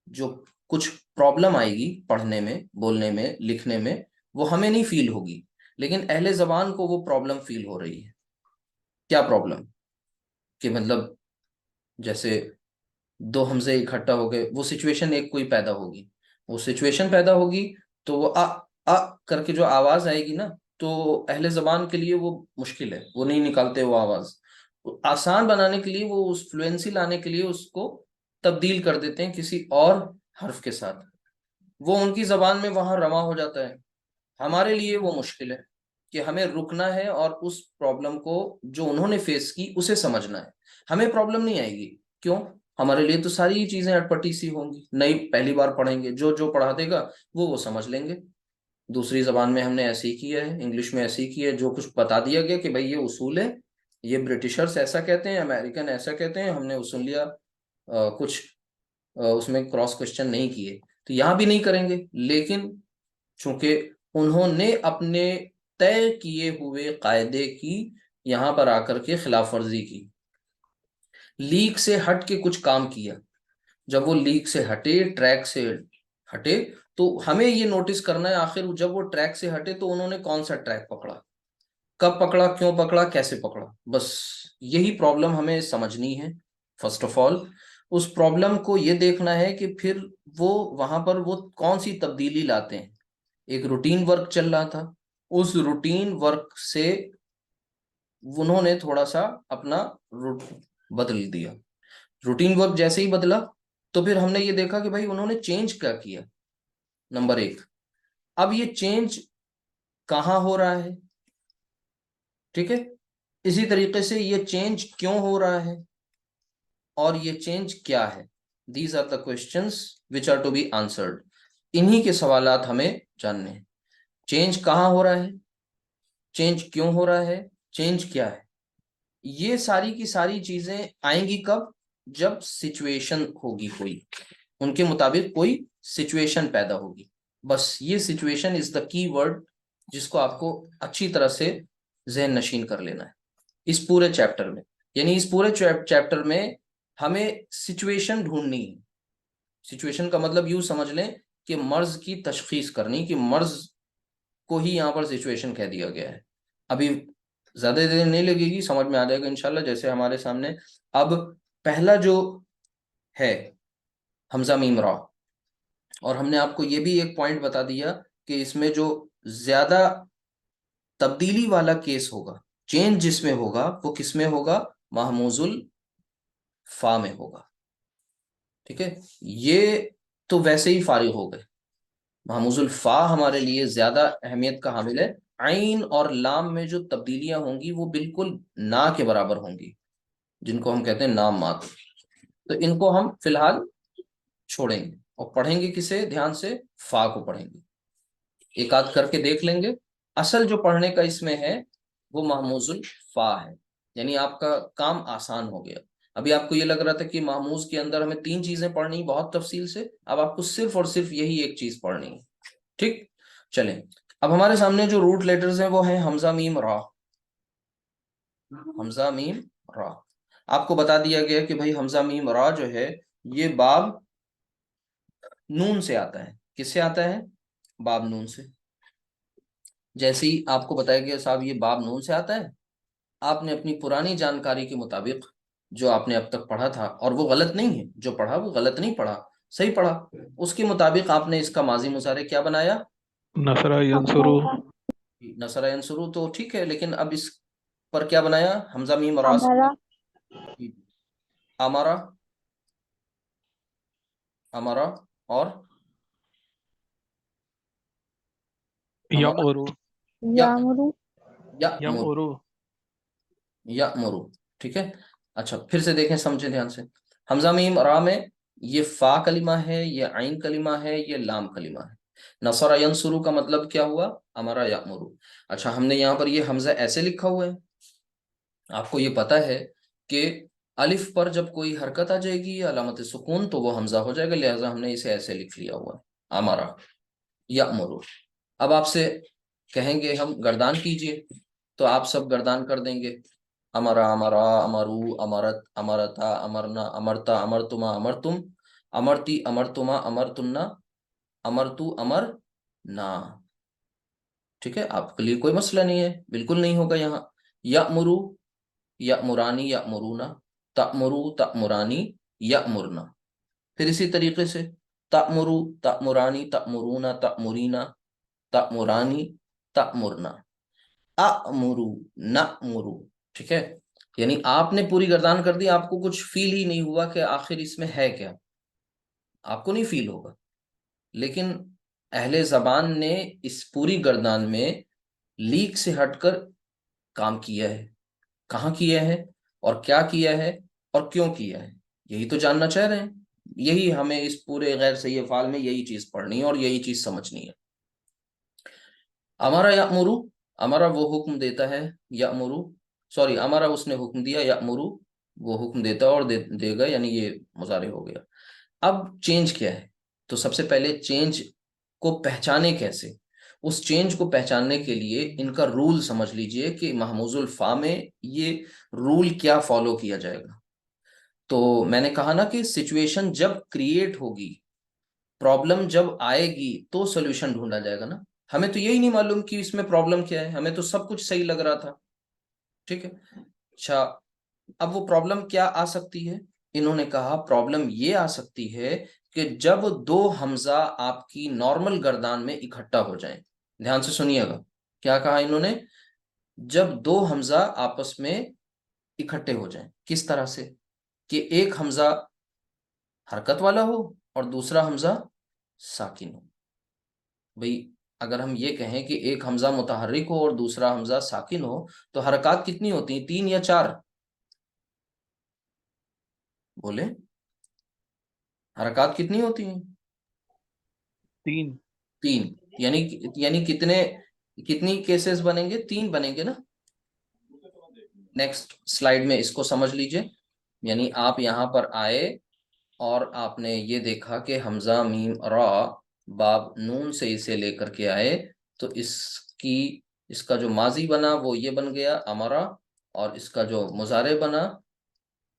जो कुछ प्रॉब्लम आएगी पढ़ने में, बोलने में, लिखने में, वो हमें नहीं फील होगी, लेकिन अहले जबान को वो प्रॉब्लम फील हो रही है। क्या प्रॉब्लम, कि मतलब जैसे 2 हमजे इकट्ठा हो गए, वो सिचुएशन एक कोई पैदा होगी, वो सिचुएशन पैदा होगी, तो वो आ करके जो आवाज आएगी ना, तो अहले जबान के लिए वो मुश्किल है, वो नहीं निकालते वो आवाज। आसान बनाने के लिए, वो उस फ्लुएंसी लाने के लिए उसको तब्दील कर देते हैं किसी और हर्फ के साथ, वो उनकी जबान में वहां रमा हो जाता है। हमारे लिए वो मुश्किल है कि हमें रुकना है और उस प्रॉब्लम को जो उन्होंने फेस की उसे समझना है। हमें प्रॉब्लम नहीं आएगी, क्यों? हमारे लिए तो सारी चीजें अटपटी सी होंगी, नई पहली बार पढ़ेंगे, जो जो पढ़ा देगा वो समझ लेंगे। दूसरी जबान में हमने ऐसे ही किया है, इंग्लिश में ऐसे ही किया है, जो कुछ बता दिया गया कि भाई ये उसूल है, ये ब्रिटिशर्स ऐसा कहते हैं, अमेरिकन ऐसा कहते हैं, हमने वो सुन लिया। कुछ उसमें क्रॉस क्वेश्चन नहीं किए। तो यहाँ भी नहीं करेंगे, लेकिन चूंकि उन्होंने अपने तय किए हुए कायदे की यहाँ पर आकर के खिलाफ वर्जी की, लीक से हट के कुछ काम किया, जब वो लीक से हटे, ट्रैक से हटे, तो हमें ये नोटिस करना है आखिर जब वो ट्रैक से हटे तो उन्होंने कौन सा ट्रैक पकड़ा, कब पकड़ा, क्यों पकड़ा, कैसे पकड़ा। बस यही प्रॉब्लम हमें समझनी है। फर्स्ट ऑफ ऑल उस प्रॉब्लम को ये देखना है कि फिर वो वहां पर वो कौन सी तब्दीली लाते हैं। एक रूटीन वर्क चल रहा था, उस रूटीन वर्क से उन्होंने थोड़ा सा अपना रूट बदल दिया। रूटीन वर्क जैसे ही बदला तो फिर हमने ये देखा कि भाई उन्होंने चेंज क्या किया। नंबर एक, अब ये चेंज कहाँ हो रहा है, ठीक है। इसी तरीके से ये चेंज क्यों हो रहा है और ये चेंज क्या है। These are the questions which are to be answered. इन्हीं के सवालात हमें जानने हैं। चेंज कहाँ हो रहा है, चेंज क्यों हो रहा है, चेंज क्या है। ये सारी की सारी चीजें आएंगी कब, जब सिचुएशन होगी कोई, उनके मुताबिक कोई सिचुएशन पैदा होगी। बस ये situation is the key word जिसको आपको अच्छी तरह से जहन नशीन कर लेना है इस पूरे चैप्टर में। यानी इस पूरे चैप्टर में हमें सिचुएशन ढूंढनी है। सिचुएशन का मतलब यूं समझ लें कि मर्ज की तशखीस करनी, कि मर्ज को ही यहाँ पर सिचुएशन कह दिया गया है। अभी ज्यादा देर नहीं लगेगी, समझ में आ जाएगा इंशाल्लाह। जैसे हमारे सामने अब पहला जो है हमजा मीम रा, और हमने आपको ये भी एक पॉइंट बता दिया कि इसमें जो ज्यादा तब्दीली वाला केस होगा, चेंज जिसमें होगा वो किसमें होगा, महमूजुल फा में होगा। ठीक है, ये तो वैसे ही फारिग हो गए। महमूजुल फा हमारे लिए ज्यादा अहमियत का हामिल है। आइन और लाम में जो तब्दीलियां होंगी वो बिल्कुल ना के बराबर होंगी, जिनको हम कहते हैं नाम मात्र। तो इनको हम फिलहाल छोड़ेंगे और पढ़ेंगे किसे ध्यान से, फा को पढ़ेंगे, एक आध करके देख लेंगे। असल जो पढ़ने का इसमें है वो महमूजुल फा है, यानी आपका काम आसान हो गया। अभी आपको ये लग रहा था कि महमूज के अंदर हमें तीन चीजें पढ़नी बहुत तफसील से, अब आपको सिर्फ और सिर्फ यही एक चीज पढ़नी है। ठीक, चलें। अब हमारे सामने जो रूट लेटर्स हैं वो है हमजा मीम रा। हमजा मीम रा, आपको बता दिया गया कि भाई हमजा मीम रा जो है ये बाब नून से आता है। किससे आता है, बाब नून से। जैसे ही आपको बताया गया साहब ये बाब नून से आता है, आपने अपनी पुरानी जानकारी के मुताबिक जो आपने अब तक पढ़ा था, और वो गलत नहीं है, जो पढ़ा वो गलत नहीं पढ़ा, सही पढ़ा, उसके मुताबिक आपने इसका माजी मुजारे क्या बनाया, नसरा यंसुरु। नसरा यंसुरू। तो ठीक है, लेकिन अब इस पर क्या बनाया, हमजा मीम रा हमारा से अमारा, अमारा और अमारा, यमुरु। या यामुरू या मुर, यमुरु। या मुरु। ठीक है, अच्छा फिर से देखें, समझे ध्यान से। हमजा मीम रा में ये फा कलिमा है, ये आइन कलिमा है, ये लाम कलिमा है। नसरा यंसुरू का मतलब क्या हुआ, अमरा यामुरु। अच्छा, हमने यहाँ पर ये हमजा ऐसे लिखा हुआ है, आपको ये पता है कि अलिफ पर जब कोई हरकत आ जाएगी या अलामत सुकून तो वो हमजा हो जाएगा, लिहाजा हमने इसे ऐसे लिख लिया हुआ है, अमरा यामुरु। अब आपसे कहेंगे हम गर्दान कीजिए, तो आप सब गर्दान कर देंगे। अमरा, अमरा, अमरू, अमरत, अमरता, अमरना, अमरता, अमरतुमा, अमरतुम, अमरती, अमरतुमा, अमरतुन्ना, अमरतु, अमर ना। ठीक है, आपके लिए कोई मसला नहीं है, बिल्कुल नहीं होगा यहाँ। यमुरु, यमुरानी, यमुरूना, तमुरु, तमुरानी, यमुरना। फिर इसी तरीके से तमुरु, तमुरानी, तमुरूना, तमुरीना, तमुरानी, तमुरना, अमुरु, नमुरु। ठीक है, यानी आपने पूरी गर्दान कर दी, आपको कुछ फील ही नहीं हुआ कि आखिर इसमें है क्या। आपको नहीं फील होगा, लेकिन अहले जबान ने इस पूरी गर्दान में लीक से हटकर काम किया है। कहाँ किया है और क्या किया है और क्यों किया है, यही तो जानना चाह रहे हैं। यही हमें इस पूरे गैर सही अफ़ाल में यही चीज पढ़नी है और यही चीज समझनी है। हमारा यामुरू, हमारा वो हुक्म देता है, यामुरू, सॉरी, हमारा उसने हुक्म दिया, यामुरू वो हुक्म देता और देगा, यानी ये मुजारे हो गया। अब चेंज क्या है, तो सबसे पहले चेंज को पहचाने कैसे, उस चेंज को पहचानने के लिए इनका रूल समझ लीजिए कि महमूजुल फा में ये रूल क्या फॉलो किया जाएगा। तो मैंने कहा ना कि सिचुएशन जब क्रिएट होगी, प्रॉब्लम जब आएगी, तो सोल्यूशन ढूंढा जाएगा ना। हमें तो यही नहीं मालूम कि इसमें प्रॉब्लम क्या है, हमें तो सब कुछ सही लग रहा था। ठीक है, अच्छा, अब वो प्रॉब्लम क्या आ सकती है, इन्होंने कहा प्रॉब्लम ये आ सकती है कि जब दो हमजा आपकी नॉर्मल गर्दान में इकट्ठा हो जाएं। ध्यान से सुनिएगा, क्या कहा इन्होंने, जब दो हमजा आपस में इकट्ठे हो जाएं, किस तरह से, कि एक हमजा हरकत वाला हो और दूसरा हमजा साकिन हो। भाई, अगर हम ये कहें कि एक हमजा मुतहर्रिक हो और दूसरा हमजा साकिन हो, तो हरकत कितनी होती हैं, 3 या 4? बोले, हरकत कितनी होती हैं? 3। 3। यानी कितने, कितनी केसेस बनेंगे, 3 बनेंगे ना। नेक्स्ट स्लाइड में इसको समझ लीजिए। यानी आप यहाँ पर आए और आपने ये देखा कि हमजा मीम रा बाब नून से इसे लेकर के आए, तो इसकी, इसका जो माजी बना वो ये बन गया अमरा, और इसका जो मुजारे बना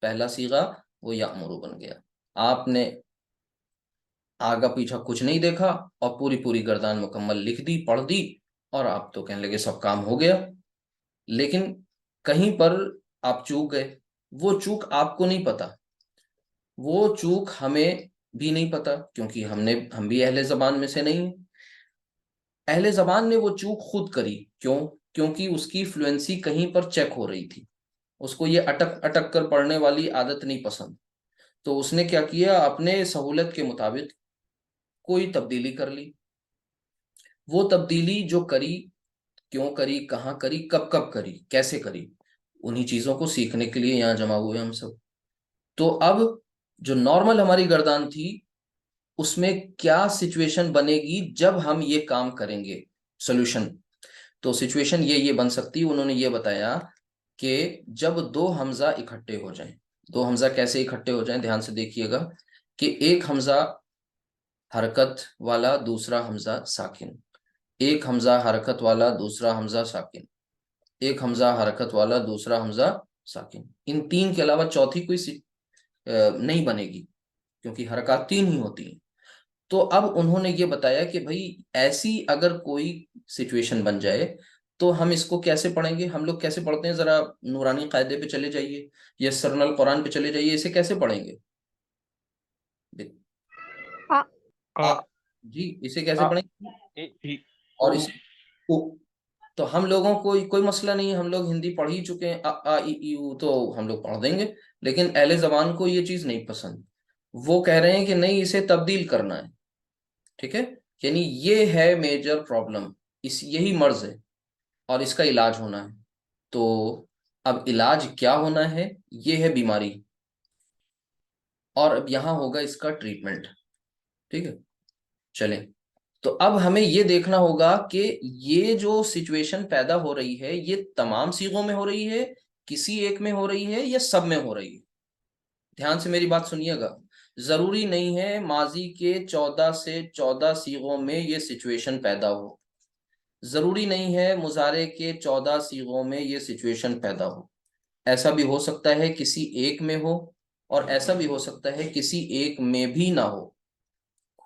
पहला सीगा वो यामुरू बन गया। आपने आगा पीछा कुछ नहीं देखा और पूरी पूरी गर्दान मुकम्मल लिख दी, पढ़ दी, और आप तो कहने लगे सब काम हो गया। लेकिन कहीं पर आप चूक गए। वो चूक आपको नहीं पता, वो चूक हमें भी नहीं पता, क्योंकि हम भी अहले जबान में से नहीं हैं। अहले जबान ने वो चूक खुद करी, क्यों? क्योंकि उसकी फ्लुएंसी कहीं पर चेक हो रही थी, उसको ये अटक अटक कर पढ़ने वाली आदत नहीं पसंद। तो उसने क्या किया, अपने सहूलत के मुताबिक कोई तब्दीली कर ली। वो तब्दीली जो करी, क्यों करी, कहाँ करी, कब कब करी, कैसे करी, उन्हीं चीजों को सीखने के लिए यहाँ जमा हुए हम सब। तो अब जो नॉर्मल हमारी गर्दान थी, उसमें क्या सिचुएशन बनेगी जब हम ये काम करेंगे, सोल्यूशन। तो सिचुएशन ये बन सकती है, उन्होंने ये बताया कि जब दो हमजा इकट्ठे हो जाएं। दो हमजा कैसे इकट्ठे हो जाएं, ध्यान से देखिएगा, कि एक हमजा हरकत वाला दूसरा हमजा साकिन, एक हमजा हरकत वाला दूसरा हमजा साकिन, एक हमजा हरकत वाला दूसरा हमजा साकिन, इन तीन के अलावा चौथी कोई नहीं बनेगी, क्योंकि हरकत 3 ही होती हैं। तो अब उन्होंने ये बताया कि भाई ऐसी अगर कोई सिचुएशन बन जाए, तो हम इसको कैसे पढ़ेंगे, हम लोग कैसे पढ़ते हैं, जरा नूरानी कायदे पे चले जाइए या सरनल कुरान पे चले जाइए, इसे कैसे पढ़ेंगे? आ, आ आ, जी, इसे कैसे आ पढ़ेंगे? ए ई और उ। इसे उ, तो हम लोगों को कोई मसला नहीं है, हम लोग हिंदी पढ़ ही चुके हैं, आ ई ई उ तो हम लोग पढ़ देंगे। लेकिन अहले जबान को ये चीज नहीं पसंद, वो कह रहे हैं कि नहीं, इसे तब्दील करना है। ठीक है, यानी ये है मेजर प्रॉब्लम, इस यही मर्ज है और इसका इलाज होना है। तो अब इलाज क्या होना है, ये है बीमारी, और अब यहाँ होगा इसका ट्रीटमेंट। ठीक है, चलें। तो अब हमें ये देखना होगा कि ये जो सिचुएशन पैदा हो रही है, ये तमाम सीगों में हो रही है, किसी एक में हो रही है, या सब में हो रही है। ध्यान से मेरी बात सुनिएगा, जरूरी नहीं है माजी के 14 से 14 सीगों में ये सिचुएशन पैदा हो, जरूरी नहीं है मुजारे के 14 सीगों में ये सिचुएशन पैदा हो। ऐसा भी हो सकता है किसी एक में हो, और ऐसा भी हो सकता है किसी एक में भी ना हो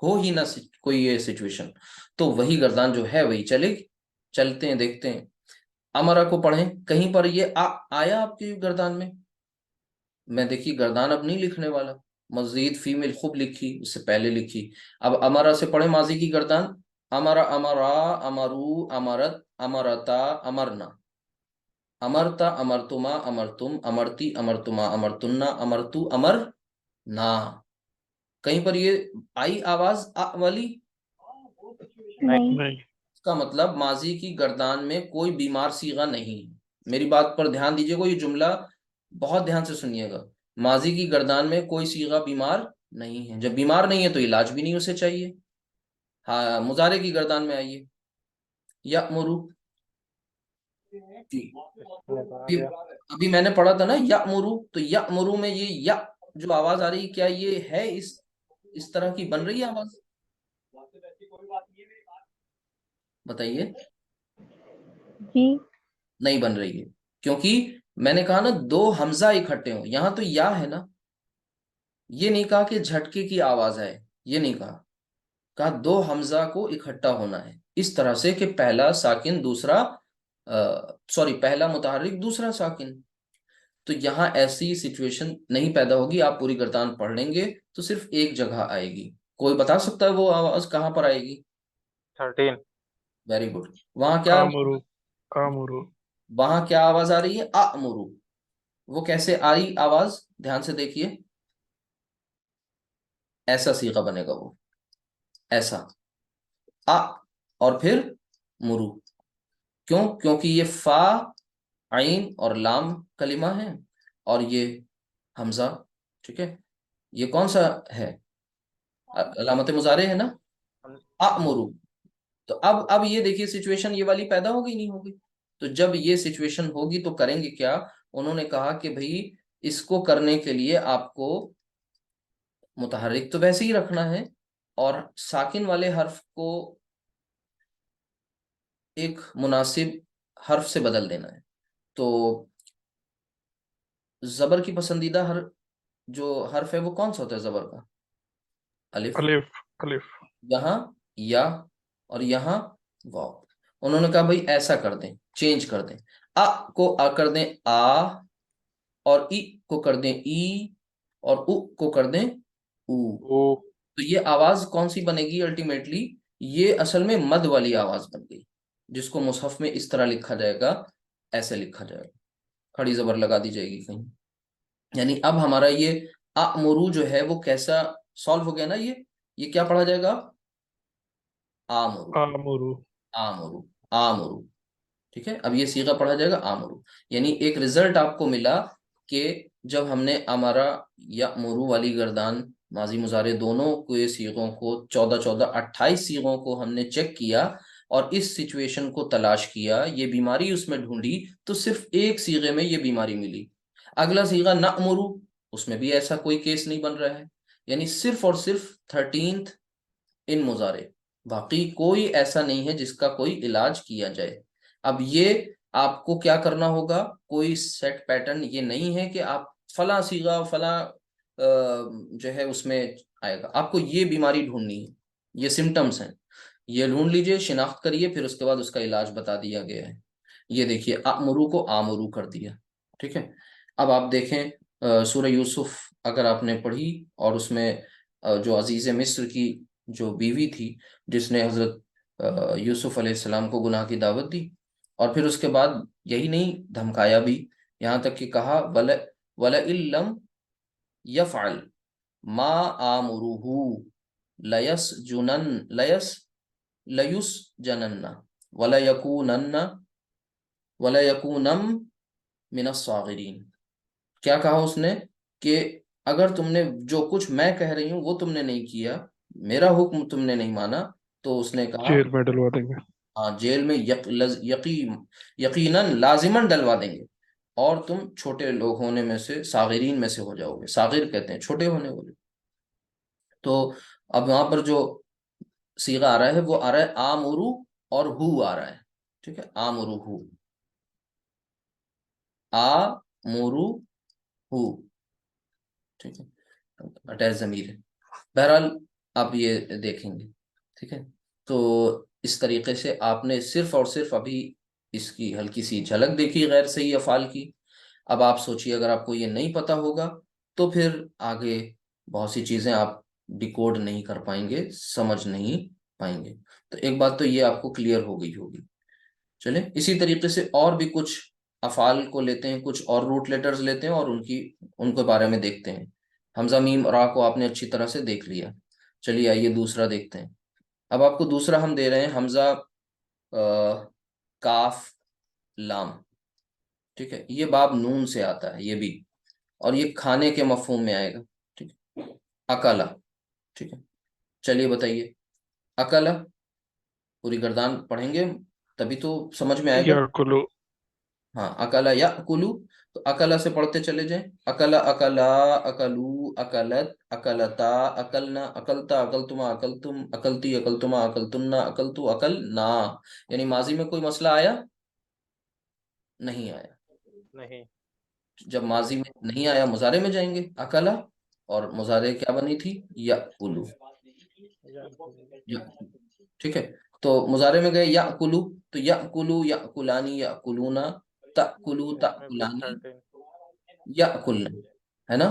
ही ना कोई ये सिचुएशन। तो वही गर्दान जो है वही चलेगी। चलते हैं, देखते हैं। अमरा को पढ़ें, कहीं पर ये आया आपकी गर्दान में? मैं देखिए गर्दान अब नहीं लिखने वाला, मजीद फीमेल खूब लिखी, उससे पहले लिखी। अब अमरा से पढ़े माजी की गर्दान, अमरा अमरा, अमरू अमरत, अमरता अमरना, अमरता अमरतुमा अमरतुम, अमरती अमरतुमा अमरतुन्ना, अमरतु अमर ना। कहीं पर ये आई आवाज आ वाली? नहीं। नहीं। इसका मतलब माजी की गर्दान में कोई बीमार सीगा नहीं है। मेरी बात पर ध्यान दीजिएगा, ये जुमला बहुत ध्यान से सुनिएगा। माजी की गर्दान में कोई सीगा बीमार नहीं है। जब बीमार नहीं है तो इलाज भी नहीं उसे चाहिए। हाँ, मुजारे की गर्दान में आइए, यअमुरु। जी, अभी अभी मैंने पढ़ा था ना यअमुरु, तो यअमुरु में ये या जो आवाज आ रही है, क्या ये है इस तरह की बन रही है आवाज? बताइए। जी। नहीं बन रही है, क्योंकि मैंने कहा ना दो हमजा इकट्ठे हो। यहां तो या है ना, ये नहीं कहा कि झटके की आवाज है, ये नहीं कहा। कहा दो हमजा को इकट्ठा होना है इस तरह से कि पहला साकिन दूसरा, सॉरी, पहला मुतहर्रिक दूसरा साकिन। तो यहाँ ऐसी सिचुएशन नहीं पैदा होगी। आप पूरी गर्दान पढ़ लेंगे तो सिर्फ एक जगह आएगी। कोई बता सकता है वो आवाज कहाँ पर आएगी? 13। Very good. वहां क्या, आमुरु। आमुरु। वहां क्या आवाज आ रही है? अमुरु। वो कैसे आ रही आवाज, ध्यान से देखिए। ऐसा सीगा बनेगा वो, ऐसा आ, और फिर मुरु। क्यों? क्योंकि ये फा, आइन और लाम कलिमा है, और ये हमजा। ठीक है, ये कौन सा है? अलामत मुजारे है ना, अमुरु। तो अब ये देखिए सिचुएशन ये वाली पैदा होगी नहीं होगी? तो जब ये सिचुएशन होगी तो करेंगे क्या? उन्होंने कहा कि भाई इसको करने के लिए आपको मुतहर्रिक तो वैसे ही रखना है, और साकिन वाले हर्फ को एक मुनासिब हर्फ से बदल देना है। तो जबर की पसंदीदा जो हर्फ है वो कौन सा होता है जबर का? अलिफ। अलिफ। अलिफ। यहाँ या, और यहाँ वाव। उन्होंने कहा भाई ऐसा कर दें, चेंज कर दें। आ को आ कर दें आ, और ई को कर दें ई, और उ को कर दें ऊ। ओ। तो ये आवाज कौन सी बनेगी अल्टीमेटली? ये असल में मद वाली आवाज बन गई, जिसको मुसहफ में इस तरह लिखा जाएगा, ऐसे लिखा जाएगा, खड़ी जबर लगा दी जाएगी कहीं। यानी अब हमारा ये अमुरु जो है वो कैसा सॉल्व हो गया ना? ये क्या पढ़ा जाएगा? आमुरु। आमुरु। आमुरु। आमुरु। ठीक है, अब ये सीगा पढ़ा जाएगा आमुरु। यानी एक रिजल्ट आपको मिला कि जब हमने अमारा या मुरु वाली गर्दान, माजी मुजारे दोनों के सीगों को, 14 14 28 सीगों को हमने चेक किया और इस सिचुएशन को तलाश किया, ये बीमारी उसमें ढूंढी, तो सिर्फ एक सीगे में ये बीमारी मिली। अगला सीगा नअमुरु, उसमें भी ऐसा कोई केस नहीं बन रहा है। यानी सिर्फ और सिर्फ 13th इन मुजारे, बाकी कोई ऐसा नहीं है जिसका कोई इलाज किया जाए। अब ये आपको क्या करना होगा? कोई सेट पैटर्न ये नहीं है कि आप फला सीगा फला जो है उसमें आएगा। आपको ये बीमारी ढूंढनी है, ये सिम्टम्स हैं, ये ढूंढ लीजिए, शिनाख्त करिए, फिर उसके बाद उसका इलाज बता दिया गया है। ये देखिए अमरू को आमरू कर दिया। ठीक है, अब आप देखें सूरह यूसुफ अगर आपने पढ़ी, और उसमें जो अजीज मिस्र की जो बीवी थी, जिसने हजरत यूसुफ अलैहिस्सलाम को गुनाह की दावत दी, और फिर उसके बाद यही नहीं धमकाया भी, यहाँ तक कि कहा वल इल्लम यफअल मा आमुरुहु लयस जुनन लयस लयुस जनन्ना वला यकूनन्ना वला यकूनम मिनस सागिरीन। क्या कहा उसने? कि अगर तुमने जो कुछ मैं कह रही हूं वो तुमने नहीं किया, मेरा हुक्म तुमने नहीं माना, तो उसने कहा जेल में डलवा देंगे। हाँ, जेल में यकीनन लाजिमन डलवा देंगे, और तुम छोटे लोग होने में से, सागिरीन में से हो जाओगे। सागिर कहते हैं छोटे होने वाले। तो अब वहां पर जो सीगा आ रहा है वो आ रहा है आमुरु, और हु आ रहा है। ठीक है, आमुरु हु, आमुरु हु। ठीक है, अटैच जमीर है। बहरहाल आप ये देखेंगे। ठीक है, तो इस तरीके से आपने सिर्फ और सिर्फ अभी इसकी हल्की सी झलक देखी गैर सही अफाल की। अब आप सोचिए अगर आपको ये नहीं पता होगा तो फिर आगे बहुत सी चीजें आप डिकोड नहीं कर पाएंगे, समझ नहीं पाएंगे। तो एक बात तो ये आपको क्लियर हो गई होगी। चले इसी तरीके से और भी कुछ अफाल को लेते हैं, कुछ और रूट लेटर्स लेते हैं और उनके बारे में देखते हैं। हमजा मीम रा को आपने अच्छी तरह से देख लिया। चलिए आइए दूसरा देखते हैं। अब आपको दूसरा हम दे रहे हैं हमजा काफ लाम। ठीक है, ये बाब नून से आता है ये भी, और ये खाने के मफहूम में आएगा। ठीक है, अकला। ठीक है, चलिए बताइए, अकला पूरी गर्दान पढ़ेंगे तभी तो समझ में आएगा। याकुलु। हाँ, अकला या कुलू, तो अकला से पढ़ते चले जाएं। अकला अकला, अकलू अकलत, अकलता अकलना, अकलता अकलतुमा अकलतुम, अकलती अकलतुमा अकलतुमना, अकलतु अकलना। यानी माजी में कोई मसला आया? नहीं आया। नहीं। जब माजी में नहीं आया मुजारे में जाएंगे, अकला, और मुजारे क्या बनी थी? या कुलू। ठीक है, तो मुजारे में गए या कुलू, तो या कुलू या कुलानी या कुलूना, तकुलू तकुलानी, या कुलना, है ना।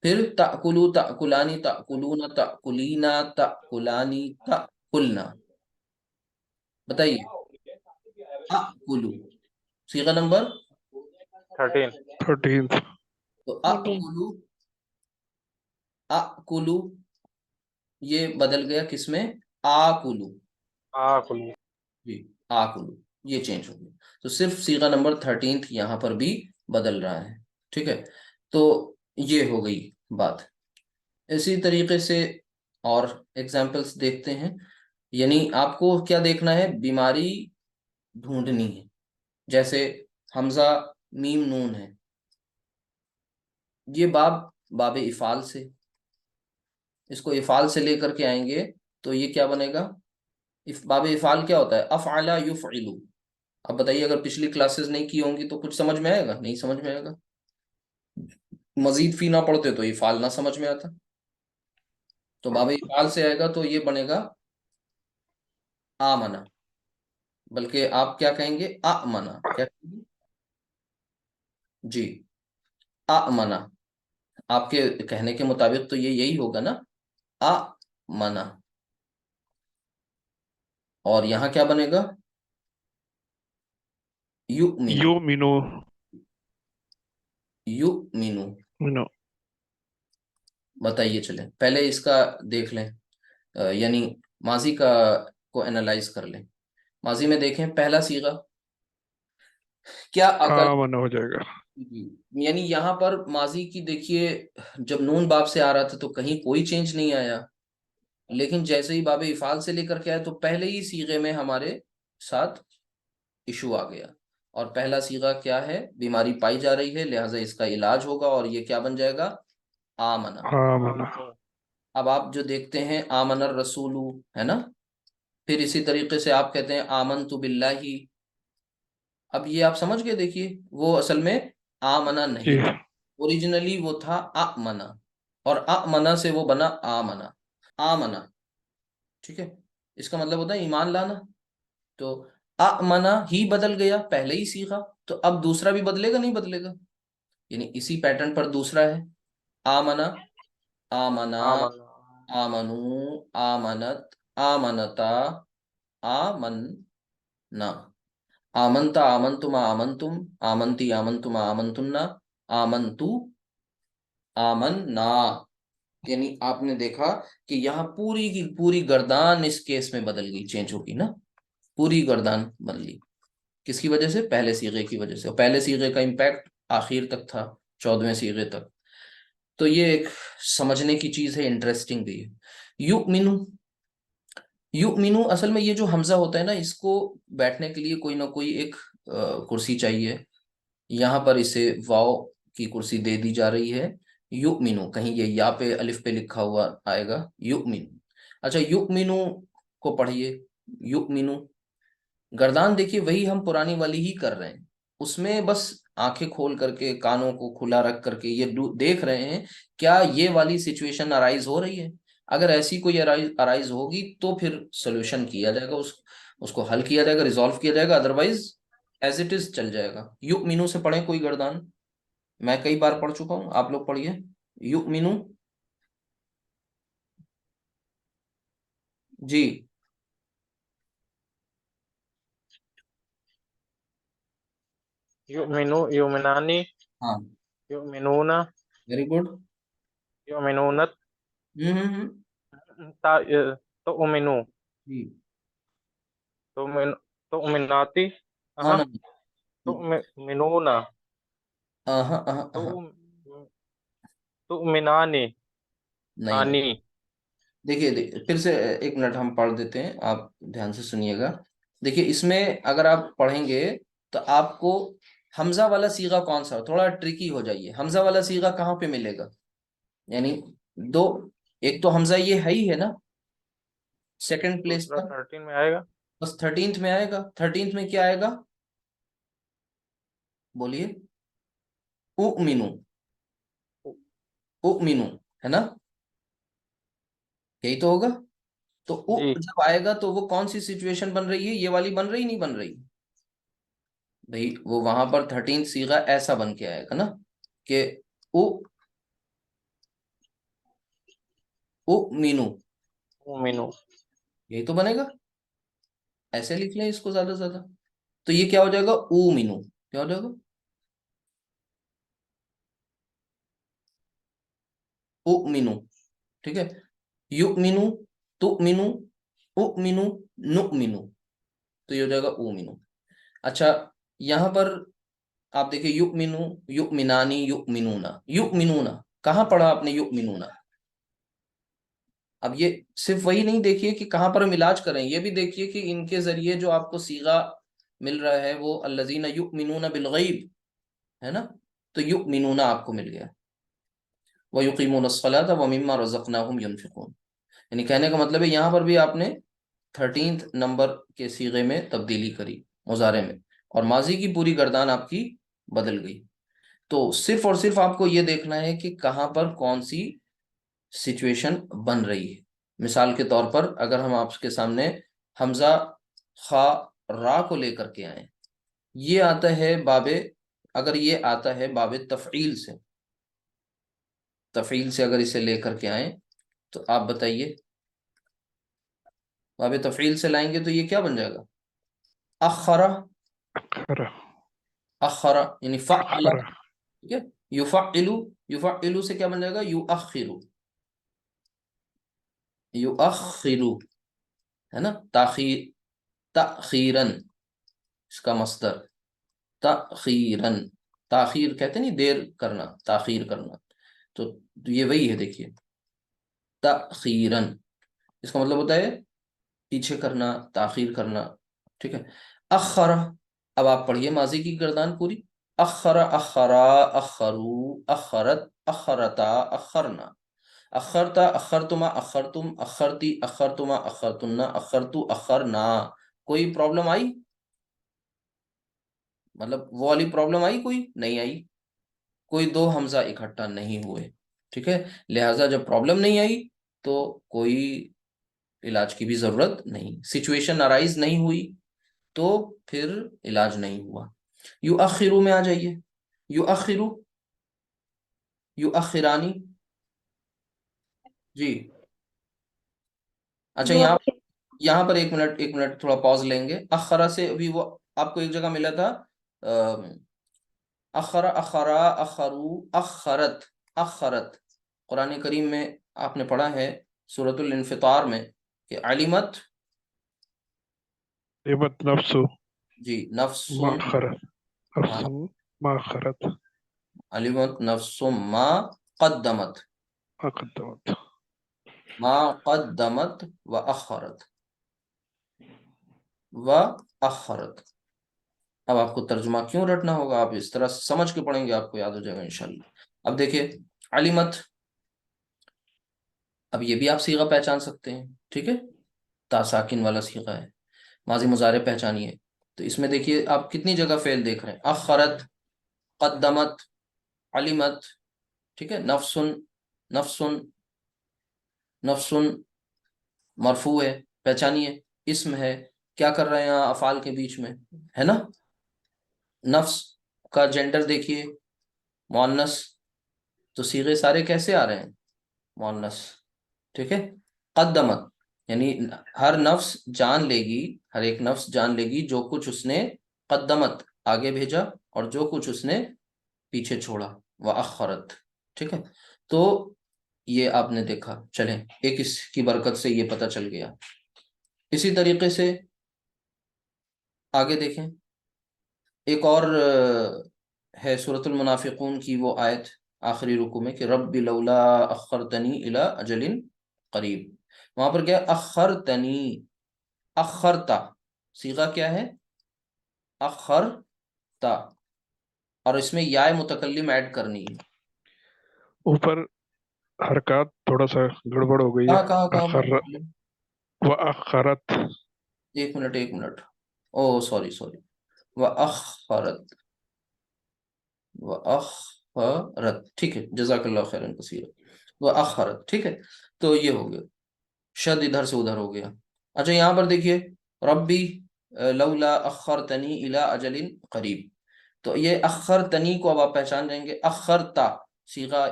फिर तकुलू तकुलानी तकुलूना तकुलीना तकुलानी तकुलना। बताइए, अकुलू सीगा नंबर 13। 13th। तो अकुलू, अकुलू ये बदल गया किसमें? आकुलू। आकुलू। जी, आकुलू ये चेंज हो गया। तो सिर्फ सीगा नंबर 13 यहाँ पर भी बदल रहा है। ठीक है, तो ये हो गई बात। इसी तरीके से और एग्जाम्पल्स देखते हैं। यानी आपको क्या देखना है? बीमारी ढूंढनी है। जैसे हमजा मीम नून है, ये बाब बाबे इफाल से, इसको इफाल से लेकर के आएंगे तो ये क्या बनेगा? बाबे इफाल क्या होता है? अफ़अला युफ़इलु। अब बताइए, अगर पिछली क्लासेस नहीं की होंगी तो कुछ समझ में आएगा? नहीं समझ में आएगा। मजीद फी ना पढ़ते तो इफाल ना समझ में आता। तो बाबे इफाल से आएगा तो ये बनेगा आमना। बल्कि आप क्या कहेंगे? आमना। क्या कहेंगे? जी, आमना। आपके कहने के मुताबिक तो ये यही होगा ना, आमना। और यहाँ क्या बनेगा? युमिनु। युमिनु। युमिनु। मिनु। बताइए, चलें पहले इसका देख लें, यानी माजी का को एनालाइज कर लें। माजी में देखें पहला सीगा क्या? अकल। आमन हो जाएगा। जी, यानी यहाँ पर माजी की देखिए, जब नून बाप से आ रहा था तो कहीं कोई चेंज नहीं आया, लेकिन जैसे ही बाबे इफाल से लेकर के आए तो पहले ही सीगे में हमारे साथ इशू आ गया। और पहला सीगा क्या है? बीमारी पाई जा रही है, लिहाजा इसका इलाज होगा, और ये क्या बन जाएगा? आमना। आमन। अब आप जो देखते हैं आमनर रसूलू, है ना। फिर इसी तरीके से आप कहते हैं आमन तु बिल्लाही। अब ये आप समझ गए, देखिए वो असल में आमना नहीं जी। था, ओरिजिनली वो था अमना, और अमना से वो बना आमना। आमना। ठीक है, इसका मतलब होता है ईमान लाना। तो अमना ही बदल गया, पहले ही सीखा, तो अब दूसरा भी बदलेगा नहीं बदलेगा? यानी इसी पैटर्न पर दूसरा है, आमना, आमना, आमन। आमनु, आमनत, आमनता, आमन्ना, आमंता आमंतुम आमंतुम, आमंती आमंतुम आमंतुन्ना, आमंतु आमन्ना। यानी आपने देखा कि यहाँ पूरी की पूरी गर्दान इस केस में बदल गई, चेंज होगी ना, पूरी गर्दान बदली। किसकी वजह से? पहले सीगे की वजह से। और पहले सीगे का इम्पैक्ट आखिर तक था, 14वें सीगे तक। तो ये एक समझने की चीज है, इंटरेस्टिंग भी है। युमिनु, युमिनु असल में ये जो हमजा होता है ना, इसको बैठने के लिए कोई ना कोई एक कुर्सी चाहिए। यहाँ पर इसे वाव की कुर्सी दे दी जा रही है। युमिनु, कहीं ये या पे अलिफ पे लिखा हुआ आएगा युमिनु। अच्छा, युमिनु को पढ़िए। युमिनु गर्दान देखिए, वही हम पुरानी वाली ही कर रहे हैं। उसमें बस आंखें खोल करके, कानों को खुला रख करके ये देख रहे हैं क्या ये वाली सिचुएशन अराइज हो रही है। अगर ऐसी कोई अराइज अराइज होगी तो फिर सोल्यूशन किया जाएगा, उसको हल किया जाएगा, रिजॉल्व किया जाएगा, अदरवाइज एज इट इज चल जाएगा। यु मीनू से पढ़े कोई गर्दान, मैं कई बार पढ़ चुका हूं, आप लोग पढ़िए यु मीनू। जी, युमिनु, युमिनानी, हाँ, युमिनूना, वेरी गुड। युमिनूनत तो उमिनू जी। तो उमिनाती हाँ ना। तो मिनूना तो हाँ। तो उमिनानी नहीं नहीं, आनी देखिए फिर से एक मिनट हम पढ़ देते हैं, आप ध्यान से सुनिएगा। देखिए इसमें अगर आप पढ़ेंगे तो आपको हमजा वाला सीगा कौन सा, थोड़ा ट्रिकी हो जाइए, हमजा वाला सीगा कहाँ पे मिलेगा, यानी दो, एक तो हमजा ये है ही है ना सेकंड प्लेस दूसरा पर, 13 में आएगा। बस 13th में आएगा। 13th में क्या आएगा, बोलिए। उमिनु, उमिनु, है ना, यही तो होगा। तो जी जब आएगा तो वो कौन सी सिचुएशन बन रही है, ये वाली बन रही नहीं बन रही भाई, वो वहां पर 13th सीगा ऐसा बन के आएगा ना कि उ उमिनु, उमिनू यही तो बनेगा, ऐसे लिख लें इसको ज्यादा से ज्यादा। तो ये क्या हो जाएगा, उमिनु, क्या हो जाएगा, उमिनु, ठीक है। युमिनु, तुमिनु, उमिनु, नुमिनु, तो ये हो जाएगा उमिनु। अच्छा, यहां पर आप देखिए युमिनु, युमिनानी, युमिनूना, युमिनूना कहाँ पढ़ा आपने, युमिनूना। अब ये सिर्फ वही नहीं देखिए कि कहाँ पर हम इलाज करें, ये भी देखिए कि इनके जरिए जो आपको सीगा मिल रहा है वो अल्लज़ीना युमिनूना बिलगैब है ना, तो युमिनूना आपको मिल गया। व युकीमूनस्सलात व मिम्मा रज़क़नाहुम युनफिकून, यानी कहने का मतलब है यहाँ पर भी आपने 13th नंबर के सीगे में तब्दीली करी मुजारे में, और माजी की पूरी गर्दान आपकी बदल गई। तो सिर्फ और सिर्फ आपको ये देखना है कि कहाँ पर कौन सी सिचुएशन बन रही है। मिसाल के तौर पर अगर हम आपके सामने हमजा खा रा को लेकर के आए, ये आता है बाबे, अगर ये आता है बाबे तफईल से, तफईल से अगर इसे लेकर के आए तो आप बताइए, बाबे तफईल से लाएंगे तो ये क्या बन जाएगा, अखरा, अखरा अखरा यानी फ़अला, अखरा ठीक है। युफ़अलु, युफ़अलु से क्या बन जाएगा, युअखिरु, युअखिरु, है ना, ताखीर, तखीरन, इसका मस्दर तखीरन, ताखीर कहते नहीं देर करना, ताखीर करना, तो ये वही है देखिए, तखीरन, इसका मतलब होता है पीछे करना, ताखीर करना, ठीक है। अखरा, अब आप पढ़िए माजी की गर्दान पूरी, अखरा, अखरा, अखरू, अखरत, अखरता, अखरना, अखरता, अखरतुमा, अखरतुम, अखरती, अखरतुमा, अखरतुन्ना, अखरतु, अखरना, कोई प्रॉब्लम आई, मतलब वो वाली प्रॉब्लम आई, कोई नहीं आई, कोई दो हमजा इकट्ठा नहीं हुए, ठीक है। लिहाजा जब प्रॉब्लम नहीं आई तो कोई इलाज की भी जरूरत नहीं, सिचुएशन अराइज नहीं हुई तो फिर इलाज नहीं हुआ। यू अखिरु में आ जाइए, यू अखिरु, यू अखिरानी, जी। अच्छा, यहाँ युअखिर यहाँ पर एक मिनट, एक मिनट थोड़ा पॉज लेंगे। अखरा से अभी वो आपको एक जगह मिला था, अखरा, अखरा, अखरू, अखरत, अखरत, कुरान करीम में आपने पढ़ा है सूरतुल इन्फितार में कि अलिमत, लिमत नफ्सु जी, नफ्सुम, मा खरत हाँ, नफ्सु मा खरत अलिमत नफ्सुम मा कद्दमत, मा कद्दमत मा कद्दमत व अखरत, व अखरत। अब आपको तर्जुमा क्यों रटना होगा, आप इस तरह से समझ के पढ़ेंगे आपको याद हो जाएगा इंशाल्लाह। अब देखिए अलिमत, अब ये भी आप सीगा पहचान सकते हैं, ठीक है, तासाकिन वाला सीगा है, माजी मुजारे पहचानिए। तो इसमें देखिए आप कितनी जगह फेल देख रहे हैं, अखरत, कद्दमत, अलिमत, ठीक है, नफ्सुन, नफ्सुन, नफ्सुन मरफू है, पहचानिए, इस्म है, क्या कर रहे हैं यहाँ अफाल के बीच में, है ना। नफ्स का जेंडर देखिए, मुअन्नस, तो सीगे सारे कैसे आ रहे हैं, मुअन्नस, ठीक है। कद्दमत यानी हर नफ्स जान लेगी, हर एक नफ्स जान लेगी जो कुछ उसने कद्दमत आगे भेजा और जो कुछ उसने पीछे छोड़ा, व अखरत, ठीक है। तो ये आपने देखा, चलें एक इसकी बरकत से ये पता चल गया। इसी तरीके से आगे देखें, एक और है सूरतुल मुनाफिकून की वो आयत आखिरी रुकू में कि रब्बी लौला अखरतनी इला अजलिन करीब। वहां पर क्या है? अखरतनी, अखरता, सीगा क्या है? अखरता, और इसमें या मुतकल्लिम ऐड करनी है। ऊपर हरकत थोड़ा सा गड़बड़ हो गई है। कहाँ कहाँ कहाँ अखर मुतकल्लिम? व अखरत। एक मिनट एक मिनट, ओ सॉरी सॉरी, व अखरत, व अखरत, ठीक है, जज़ाकल्लाह खैरन कसीरा, व अखरत, ठीक है। तो ये हो गया, शद इधर से उधर हो गया। अच्छा यहाँ पर देखिए, रब्बी लौला अखरतनी इला अजलिन करीब, तो ये अखरतनी को अब आप पहचान जाएंगे, अखरता सीगा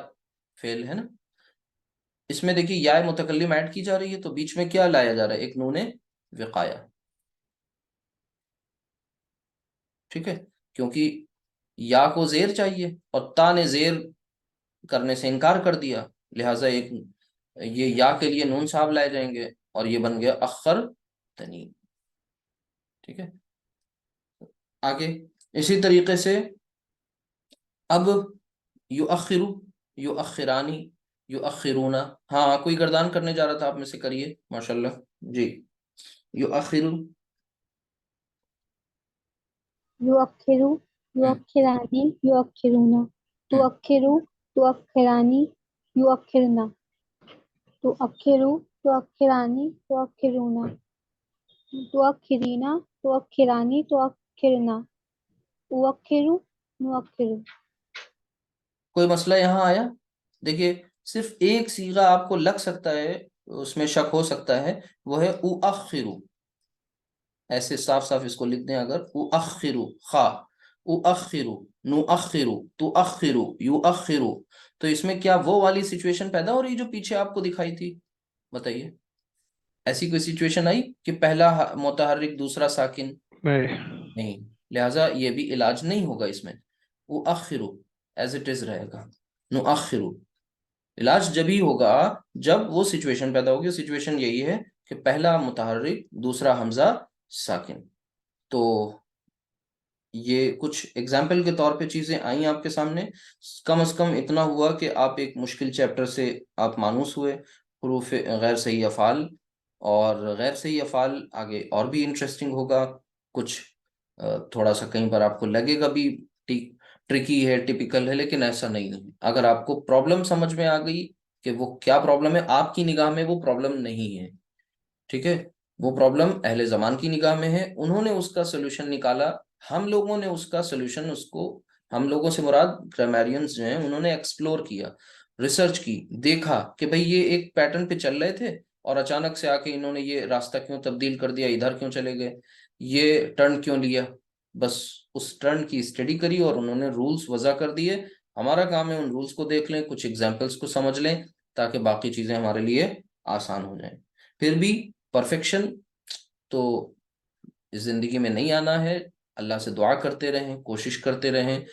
फेल है ना, इसमें देखिए या मुतकल्लिम ऐड की जा रही है, तो बीच में क्या लाया जा रहा है? एक नूने विकाया, ठीक है, क्योंकि या को जेर चाहिए और ता ने जेर करने से इनकार कर दिया, लिहाजा एक ये या के लिए नून साहब लाए जाएंगे और ये बन गया अखर तनी, ठीक है। आगे इसी तरीके से अब युअखिरु, युअखिरानी, युअखिरूना, हाँ कोई गर्दान करने जा रहा था, आप में से करिए माशाल्लाह जी। युअखिरु, युअक्खिरु, हम्म, युअक्खिरानी, युअक्खिरूना, हम्म, तुअक्खिरु, तुअक्खिरानी, युअक्खिरना, तुअक्खिरु, तुअक्खिरानी, तुअक्खिरूना, तुअक्खिरीना, तुअक्खिरानी, तुअक्खिरना, उअक्खिरु, नुअक्खिरु। कोई मसला यहाँ आया? देखिए सिर्फ एक सीगा आपको लग सकता है, उसमें शक हो सकता है, वो है उअखिरु, ऐसे साफ साफ इसको लिख दें अगर, उअखिरु खा, उअखिरु, नुअखिरु, तुअखिरु, युअखिरु, तो इसमें क्या वो वाली सिचुएशन पैदा हो रही जो पीछे आपको दिखाई थी? बताइए, ऐसी कोई सिचुएशन आई कि पहला मुतहर्रिक दूसरा साकिन? नहीं। नहीं, लिहाजा ये भी इलाज नहीं होगा इसमें, उअखिरु एज इट इज रहेगा, नुअखिरु। इलाज जब ही होगा जब वो सिचुएशन पैदा होगी, सिचुएशन यही है कि पहला मुतहर्रिक दूसरा हमजा साकिन। तो ये कुछ एग्जाम्पल के तौर पे चीजें आई आपके सामने, कम से कम इतना हुआ कि आप एक मुश्किल चैप्टर से आप मानूस हुए, हरूफ गैर सही अफ़ाल, और गैर सही अफ़ाल आगे और भी इंटरेस्टिंग होगा। कुछ थोड़ा सा कहीं पर आपको लगेगा भी ट्रिकी है, टिपिकल है, लेकिन ऐसा नहीं है। अगर आपको प्रॉब्लम समझ में आ गई कि वो क्या प्रॉब्लम है, आपकी निगाह में वो प्रॉब्लम नहीं है, ठीक है, वो प्रॉब्लम अहले जमान की निगाह में है, उन्होंने उसका सोल्यूशन निकाला, हम लोगों ने उसका सोल्यूशन, उसको, हम लोगों से मुराद ग्रामेरियंस जो हैं, उन्होंने एक्सप्लोर किया, रिसर्च की, देखा कि भाई ये एक पैटर्न पे चल रहे थे और अचानक से आके इन्होंने ये रास्ता क्यों तब्दील कर दिया, इधर क्यों चले गए, ये टर्न क्यों लिया, बस उस टर्न की स्टडी करी और उन्होंने रूल्स वजह कर दिए। हमारा काम है उन रूल्स को देख लें, कुछ एग्जाम्पल्स को समझ लें, ताकि बाकी चीजें हमारे लिए आसान हो जाएं। फिर भी परफेक्शन तो इस जिंदगी में नहीं आना है, अल्लाह से दुआ करते रहें, कोशिश करते रहें,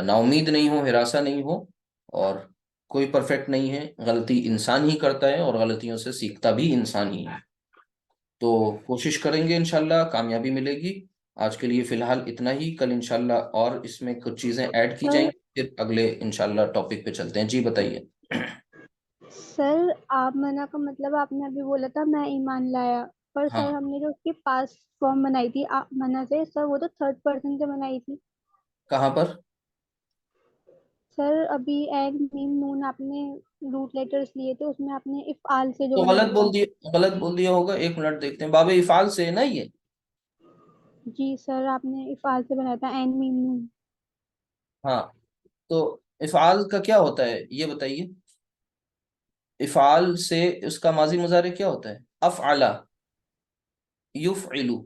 नाउमीद नहीं हो, हिरासा नहीं हो, और कोई परफेक्ट नहीं है, गलती इंसान ही करता है और गलतियों से सीखता भी इंसान ही है। तो कोशिश करेंगे, इंशाल्लाह कामयाबी मिलेगी। आज के लिए फिलहाल इतना ही, कल इंशाल्लाह और इसमें कुछ चीजें ऐड की सर, जाएंगी, फिर अगले इंशाल्लाह टॉपिक पे चलते हैं। जी बताइए। सर आप मना का मतलब आपने अभी बोला था मैं ईमान लाया, पर सर हाँ, हमने जो उसकी पास फॉर्म बनाई थी आप मना से, सर वो तो थर्ड पर्सन से बनाई थी। कहाँ पर? सर अभी एग मीम नून आपने रूट लेटर्स लिए थे, उसमें आपने इफ़आल से जो तो बनाया था। गलत बोल दिया होगा, एक मिनट देखते हैं, बाबे इफाल से है ना ये? जी सर, आपने इफ़आल से बनाया था एन मीम नून। हाँ, तो इफ़ाल का क्या होता है ये बताइए? इफ़ाल से उसका माजी मुजारे क्या होता है? अफ़अला, युफ़इलु।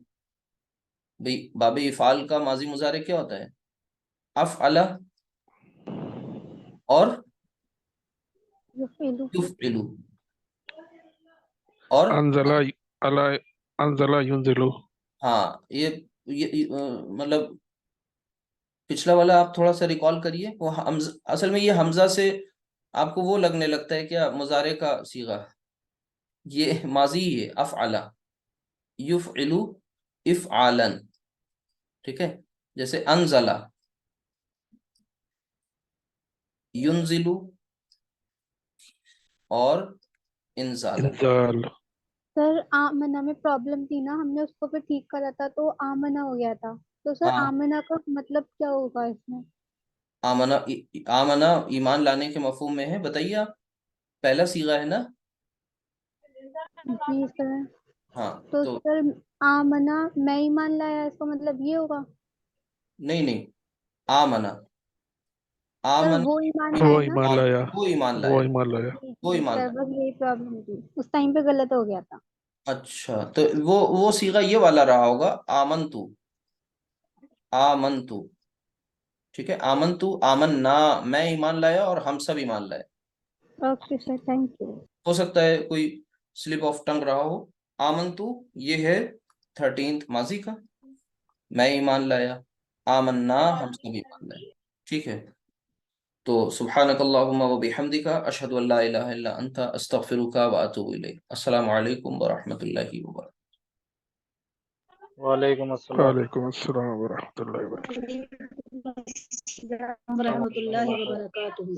भाई बाबे इफ़ाल का माजी मुजारे क्या होता है? अफ़अला और युफ़इलु। युफ़इलु, और अनजला अला अनजला युनजिलु। हाँ ये मतलब पिछला वाला आप थोड़ा सा रिकॉल करिए, वो असल में ये हमजा से आपको वो लगने लगता है क्या मुजारे का सीगा? ये माजी ही है, अफ़अला युफ़इलु इफ़आलन। ठीक है, जैसे अनज़ला युनज़िलु और इंज़ालन। इंजाल। सर आमना में प्रॉब्लम थी ना, हमने उसको फिर ठीक करा था तो आमना हो गया था। तो सर हाँ, आमना का मतलब क्या होगा इसमें? आमना आमना ईमान लाने के मफहूम में है, बताइए आप। पहला सीगा है ना। जी सर। हाँ तो तो सर आमना मैं ईमान लाया, इसका मतलब ये होगा? नहीं नहीं, आमना सर आमन वो ईमान वो लाया ना। ईमान लाया। वो ईमान वो लाया। ईमान लाया। जी वो जी ईमान सर, लाया। बस यही प्रॉब्लम थी, उस टाइम पे गलत हो गया था। अच्छा, तो वो सीगा ये वाला रहा होगा, आमन तू। ठीक है, आमन तू, आमन ना, मैं ईमान लाया और हम सब ईमान लाए। Okay sir, thank you. हो सकता है कोई स्लिप ऑफ टंग रहा हो। आमन तू ये है 13th माजी का, मैं ईमान लाया, आमन ना हम सब ईमान लाए। ठीक है, तो सुब्हानकल्लाहुम्मा व बिहम्दिका अशहदु अल्ला इलाहा इल्ला अंता अस्तगफिरुका व अतूबु इलैक। अस्सलामु अलैकुम व रहमतुल्लाहि व बरकातुहू। वालेकुम अस्सलाम वालेकुम अस्सलाम वरहमतुल्लाहि वबरकातुहू। रहमतुल्लाहि व बरकातुहू।